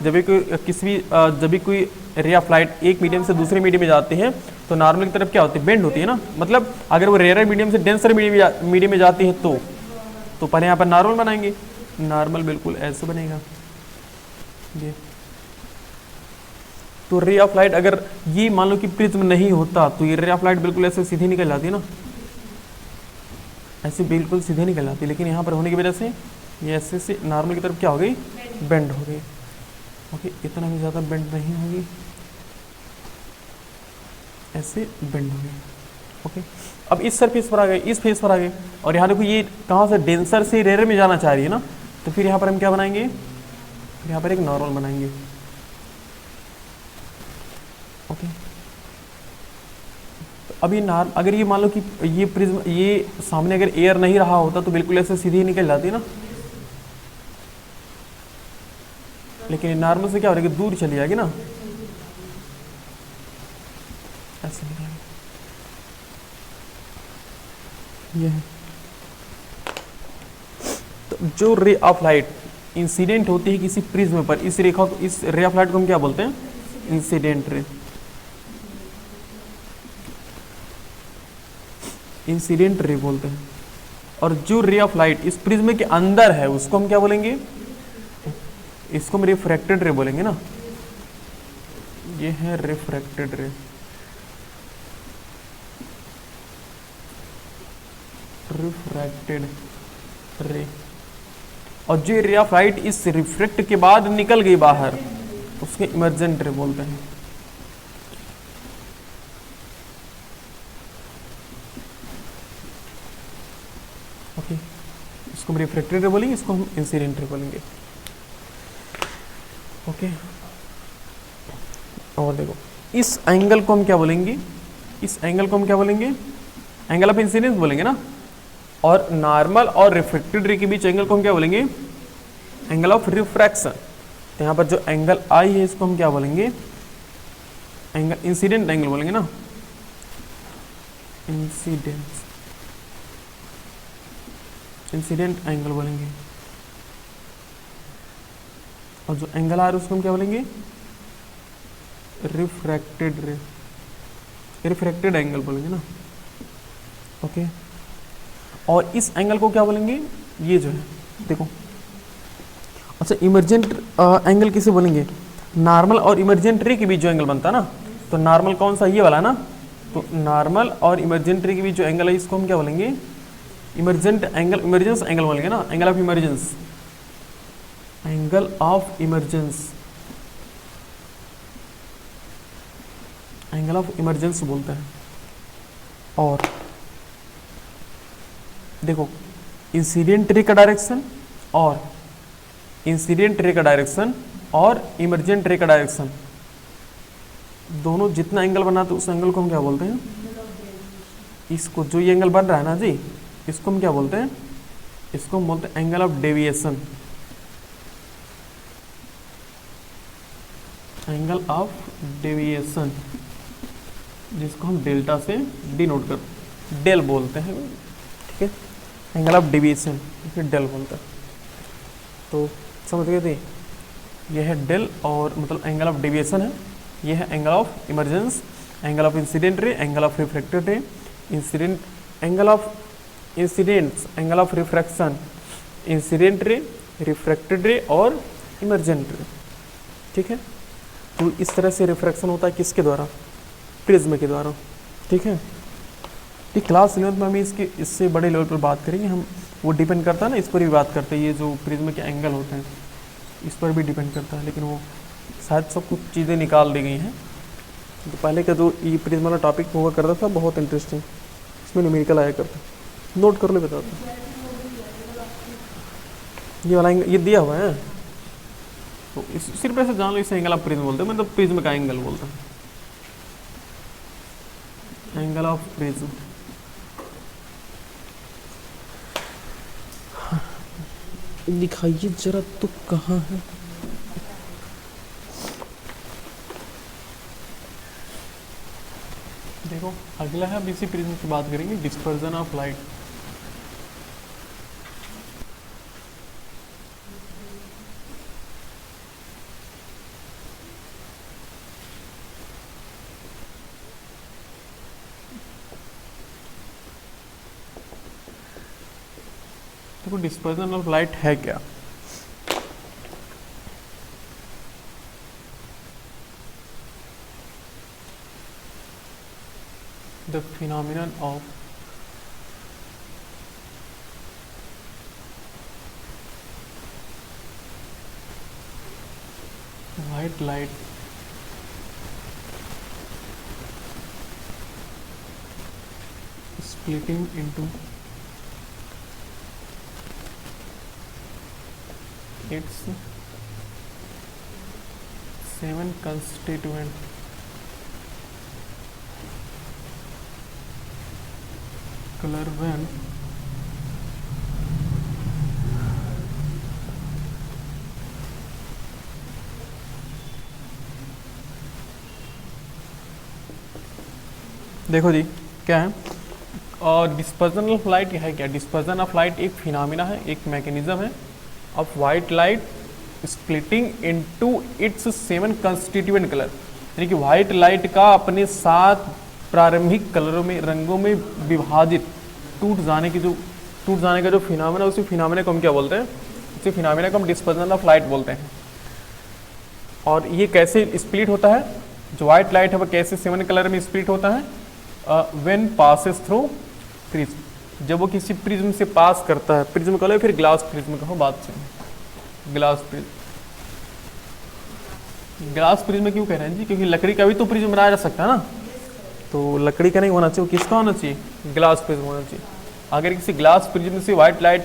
जब भी कोई किसी भी जब भी कोई रे ऑफ लाइट एक मीडियम से दूसरे मीडियम में जाती है तो नॉर्मल की तरफ क्या होती है, बेंड होती है ना। मतलब अगर वो रेयर मीडियम से डेंसर मीडियम में जाती है तो पहले यहाँ पर नॉर्मल बनाएंगे, नॉर्मल बिल्कुल ऐसे बनेगा ये। तो रे ऑफ लाइट अगर ये मान लो कि प्रिज्म नहीं होता तो ये रे ऑफ लाइट बिल्कुल ऐसे सीधी निकल जाती है ना, ऐसे बिल्कुल सीधे निकल जाती है। लेकिन यहाँ पर होने की वजह से ये ऐसे से नॉर्मल की तरफ क्या हो गई, बेंड हो गई। ओके, इतना भी ज़्यादा बेंड नहीं होगी, ऐसे बेंड हो गई। ओके, अब इस सरफेस पर आ गए, इस फेस पर आ गए, और यहाँ देखो ये कहाँ से डेंसर से रेयर में जाना चाह रही है ना, तो फिर यहाँ पर हम क्या बनाएंगे, यहाँ पर एक नॉर्मल बनाएंगे। ओके, तो अभी अगर ये मान लो कि ये प्रिज्म ये सामने अगर एयर नहीं रहा होता तो बिल्कुल ऐसे सीधी निकल जाती ना, लेकिन नॉर्मल से क्या हो रहा है कि दूर चली जाएगी ना, ऐसे निकलेगी। ये है तो जो रे ऑफ लाइट इंसिडेंट होती है किसी प्रिज्म पर, इस रेखा को, इस रे ऑफ लाइट को हम क्या बोलते हैं, इंसिडेंट रे। इंसिडेंट रे बोलते हैं। और जो रे ऑफ लाइट इस प्रिज्म के अंदर है उसको हम क्या बोलेंगे, इसको हम रिफ्रैक्टेड रे बोलेंगे ना। ये है रिफ्रैक्टेड रे। रिफ्रैक्टेड रे। और जो रे ऑफ लाइट इस रिफ्रैक्ट के बाद निकल गई बाहर उसके इमर्जेंट रे बोलते हैं। ओके, इसको हम रिफ्रैक्टेड रे बोलेंगे, इसको हम इंसिडेंट रे बोलेंगे। ओके, और देखो इस एंगल को हम क्या बोलेंगे, इस एंगल को हम क्या बोलेंगे, एंगल ऑफ इंसिडेंस बोलेंगे ना। और नॉर्मल और रिफ्रैक्टेड रे के बीच एंगल को हम क्या बोलेंगे, एंगल ऑफ रिफ्रैक्शन। तो यहाँ पर जो एंगल आई है इसको हम क्या बोलेंगे, एंगल इंसिडेंट एंगल बोलेंगे ना, इंसिडेंट एंगल बोलेंगे। और जो एंगल आ रहा है उसको हम क्या बोलेंगे, रिफ्रैक्टेड रे, रिफ्रैक्टेड एंगल बोलेंगे ना। ओके, और इस एंगल को क्या बोलेंगे, ये जो है देखो। अच्छा, इमर्जेंट एंगल किसे बोलेंगे, नॉर्मल और इमर्जेंट रे के बीच जो एंगल बनता है ना, तो नॉर्मल कौन सा, ये वाला ना। तो नॉर्मल और इमर्जेंट रे के बीच जो एंगल है इसको हम क्या बोलेंगे, इमर्जेंट एंगल, इमर्जेंस एंगल बोलेंगे ना, angle of emergence, angle of emergence, angle of emergence बोलते हैं। और देखो इंसिडेंट रे का डायरेक्शन और इंसिडेंट रे का डायरेक्शन और इमरजेंट रे का डायरेक्शन, दोनों जितना एंगल बनाते उस एंगल को हम क्या बोलते हैं, इसको जो ये एंगल बन रहा है ना जी, इसको हम क्या बोलते हैं, इसको हम बोलते हैं angle of deviation, angle of deviation, जिसको हम डेल्टा से डिनोट करते, डेल बोलते हैं, ठीक है, एंगल ऑफ डेविएशन फिर डेल बोलते हैं। तो समझ गए थे, यह है डेल और मतलब एंगल ऑफ डेविएशन है, यह है angle of emergence, angle of incident ray, angle of refracted रे, incident angle of incidents, angle of refraction, incident ray, refracted रे और इमरजेंट रे, ठीक है। तो इस तरह से रिफ्रैक्शन होता है किसके द्वारा, प्रिज्म के द्वारा, ठीक है। ठीक, क्लास 11th में हम इससे बड़े लेवल पर बात करेंगे हम, वो डिपेंड करता है ना, इस पर भी बात करते हैं, ये जो प्रिज्म के एंगल होते हैं इस पर भी डिपेंड करता है, लेकिन वो शायद सब कुछ चीज़ें निकाल दी गई हैं। तो पहले का जो ये प्रिज्म वाला टॉपिक हुआ करता था बहुत इंटरेस्टिंग, इसमें न्यूमेरिकल आया करता, नोट कर लो, बता दो ये वाला ये दिया हुआ है, तो इस सिर्फ ऐसे जान लो, इसे एंगल ऑफ प्रिज्म बोलते हैं, मतलब प्रिज्म का एंगल बोलते हैं, एंगल ऑफ प्रिज्म। दिखाइए जरा तो कहाँ है, देखो अगला है, अब इसी प्रिज्म की बात करेंगे, डिस्पर्जन ऑफ लाइट। देखो डिस्पर्जन ऑफ लाइट है क्या। The phenomenon of white light splitting into its 7 constituent color when देखो जी क्या है, और डिस्पर्जन ऑफ लाइट है क्या। डिस्पर्जन ऑफ लाइट एक फिनोमिना है, एक मैकेनिज्म है of white light splitting into its 7 constituent colour, यानी कि वाइट लाइट का अपने 7 प्रारंभिक कलरों में, रंगों में विभाजित टूट जाने का जो फिनोमिना, उसी फिनोमिना को हम क्या बोलते हैं, उसी फिनोमिना को हम डिस्पर्जन ऑफ लाइट बोलते हैं। और ये कैसे स्प्लिट होता है, जो वाइट लाइट है वो कैसे 7 कलर में स्प्लिट होता है, व्हेन पासेस थ्रू प्रिज्म, जब वो किसी प्रिज्म से पास करता है। प्रिज्म कहो फिर ग्लास प्रिज्म कहो, बात से ग्लास प्रिज्म। ग्लास प्रिज्म क्यों कह रहे हैं जी, क्योंकि लकड़ी का भी तो प्रिज्म बनाया जा सकता है ना, तो लकड़ी का नहीं होना चाहिए, किसका होना चाहिए, ग्लास प्रिज्म होना चाहिए। अगर किसी ग्लास प्रिज्म से व्हाइट लाइट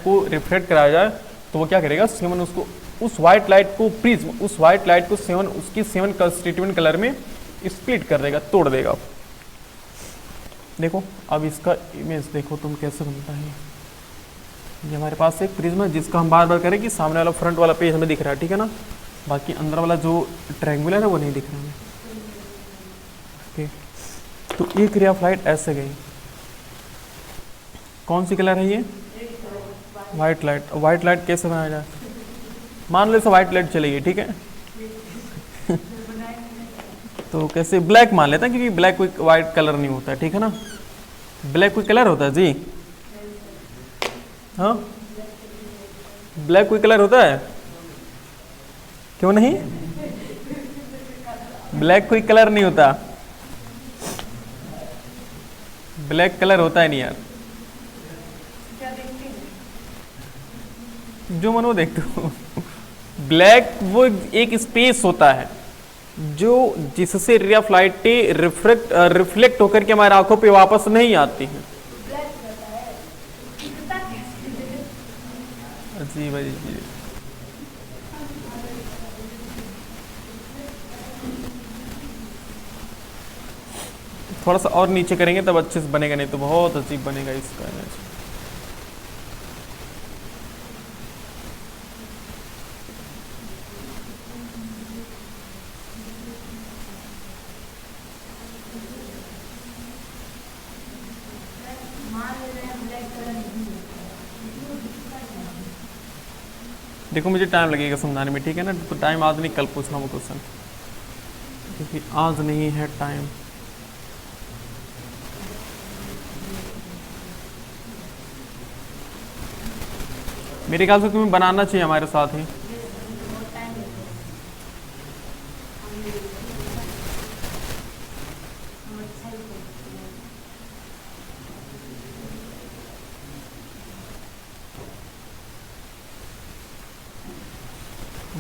को रिफ्लेक्ट कराया जाए तो वो क्या करेगा, 7 उसको, उस व्हाइट लाइट को प्रिज्म, उस व्हाइट लाइट को 7 उसकी 7 कंस्टिट्यूएंट कलर में स्प्लिट कर देगा, तोड़ देगा। देखो अब इसका इमेज देखो तुम कैसे बनता है। ये हमारे पास एक प्रिज्म है जिसका हम बार बार करें कि सामने वाला फ्रंट वाला पेज हमें दिख रहा है, ठीक है ना, बाकी अंदर वाला जो ट्रायंगुलर है वो नहीं दिख रहा है। ओके, तो एक रे ऑफ लाइट ऐसे गई, कौन सी कलर है ये, वाइट लाइट। वाइट लाइट कैसे बनाया जाए, मान लो वाइट लाइट चली गई, ठीक है तो कैसे, ब्लैक मान लेते हैं, क्योंकि ब्लैक कोई वाइट कलर नहीं होता है, ठीक है ना, ब्लैक कोई कलर होता है जी, हाँ ब्लैक कोई कलर होता है, क्यों नहीं, ब्लैक कोई कलर नहीं होता, ब्लैक कलर होता है नहीं यार, जो मन वो देखते हो। ब्लैक वो एक स्पेस होता है जो जिससे रे ऑफ लाइट रिफ्लेक्ट होकर के हमारे आंखों पे वापस नहीं आती है। जी भाई जी, थोड़ा सा और नीचे करेंगे तब अच्छे से बनेगा, नहीं तो बहुत अजीब बनेगा इसका इमेज। देखो मुझे टाइम लगेगा समझाने में, ठीक है ना, तो टाइम आज नहीं, कल पूछना वो क्वेश्चन, क्योंकि आज नहीं है टाइम। मेरे ख्याल से तुम्हें बनाना चाहिए हमारे साथ ही।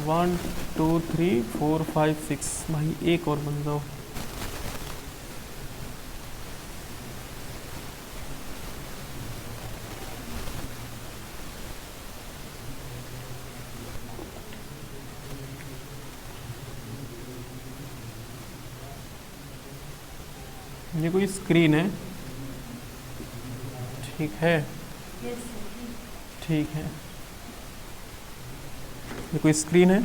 One two three four five six, भाई एक और बन जाओ। ये कोई स्क्रीन है, ठीक है, ठीक है, ये कोई स्क्रीन है।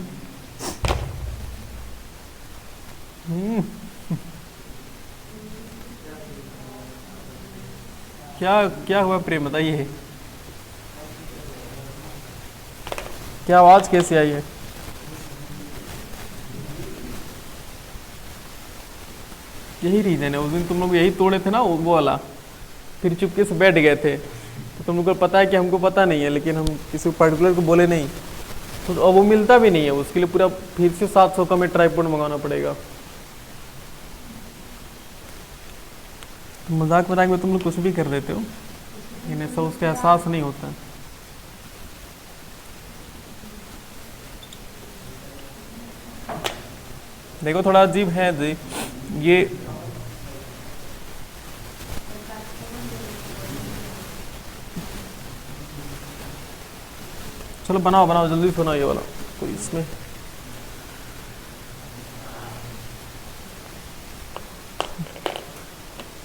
क्या क्या हुआ प्रेम, बताइए क्या आवाज कैसे आई है। यही रीजन है, उस दिन तुम लोग यही तोड़े थे ना वो वाला, फिर चुपके से बैठ गए थे, तो तुम लोग को पता है कि हमको पता नहीं है, लेकिन हम किसी पर्टिकुलर को बोले नहीं तो अब वो मिलता भी नहीं है, उसके लिए पूरा फिर से 700 का में ट्राइपॉड मंगाना पड़ेगा। मजाक मजाक में तुम लोग कुछ भी कर देते हो, लेकिन ऐसा उसका एहसास नहीं होता। देखो थोड़ा अजीब है जी ये। चलो बनाओ बनाओ जल्दी सुनाओ ये वाला कोई इसमें।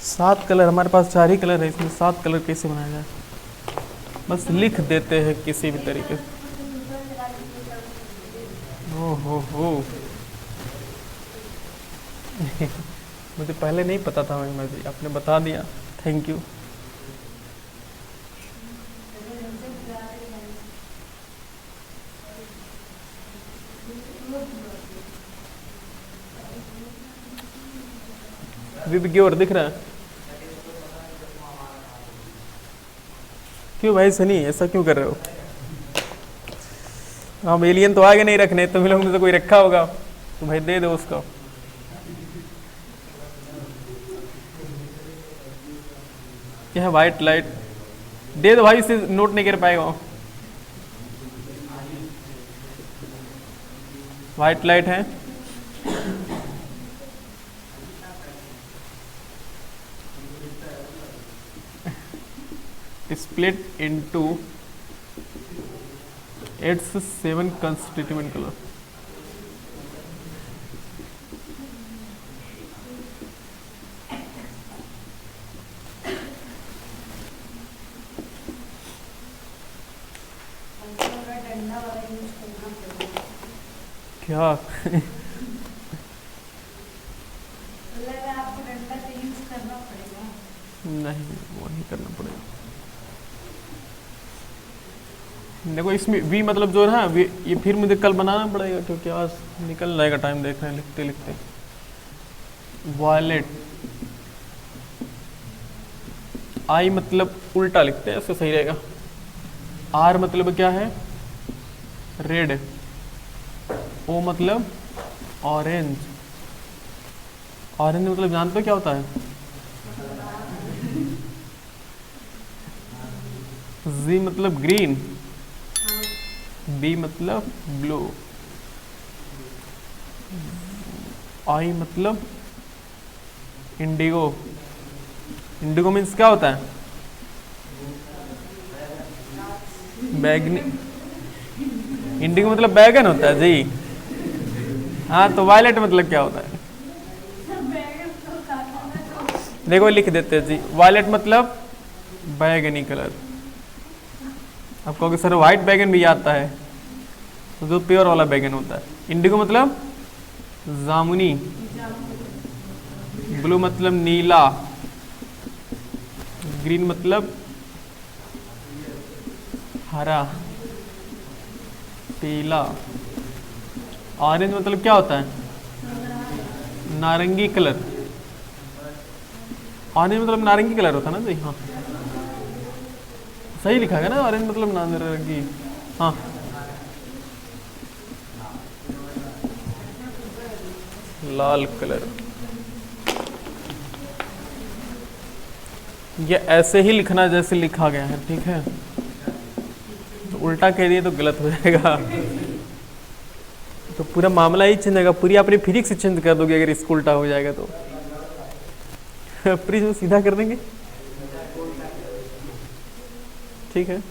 सात कलर, हमारे पास 4 ही कलर है, इसमें 7 कलर कैसे बनाया जाए? बस लिख देते हैं किसी भी तरीके से। हो मुझे पहले नहीं पता था महिमा जी, आपने बता दिया, थैंक यू। विज्ञोर दिख रहा है? क्यों भाई सनी ऐसा क्यों कर रहे हो? हम एलियन तो आगे नहीं रखने, तुम लोग में से कोई रखा होगा तो भाई दे दो उसको। क्या है वाइट लाइट? दे दो भाई, इसे नोट नहीं कर पाएगा। वाइट लाइट है, split into its 7 constituent color। क्या नहीं वो नहीं करना पड़ेगा। देखो इसमें वी मतलब जो है ना, ये फिर मुझे कल बनाना पड़ेगा क्योंकि आज निकल जाएगा टाइम, देख रहे हैं लिखते लिखते। वायलेट, आई मतलब उल्टा लिखते हैं, ऐसे सही रहेगा। आर मतलब क्या है? रेड। ओ मतलब ऑरेंज। ऑरेंज मतलब जानते हो क्या होता है? जी मतलब ग्रीन। बी मतलब ब्लू। आई मतलब इंडिगो। इंडिगो मीन्स क्या होता है? बैगनी। इंडिगो मतलब बैगन होता है जी। हाँ तो वायलेट मतलब क्या होता है? देखो लिख देते हैं जी, वायलेट मतलब बैगनी कलर। आप कहोगे सर व्हाइट बैगन भी आता है, तो जो प्योर वाला बैगन होता है। इंडिगो मतलब जामुनी। ब्लू मतलब नीला। ग्रीन मतलब हरा पीला। ऑरेंज मतलब क्या होता है? नारंगी कलर। ऑरेंज मतलब नारंगी कलर होता है ना जी? हाँ सही लिखा है ना, ऑरेंज मतलब नारंगी। हाँ लाल कलर। ये ऐसे ही लिखना जैसे लिखा गया है, ठीक है? तो उल्टा कह दिए तो गलत हो जाएगा, तो पूरा मामला ही चेंज होगा, पूरी अपनी फिजिक्स चेंज कर दोगे अगर इसको उल्टा हो जाएगा तो। प्लीज सीधा कर देंगे, ठीक है?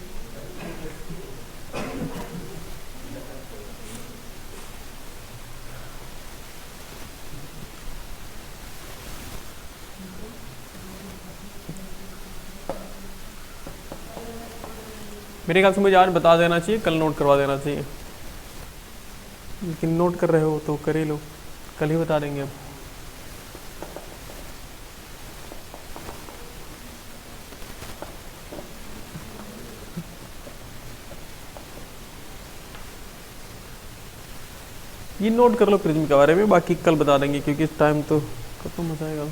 मेरे ख्याल से मुझे आज बता देना चाहिए, कल नोट करवा देना चाहिए, लेकिन नोट कर रहे हो तो कर ही लो, कल ही बता देंगे अब। ये नोट कर लो प्रिज्म के बारे में, बाकी कल बता देंगे क्योंकि इस टाइम तो खत्म हो जाएगा।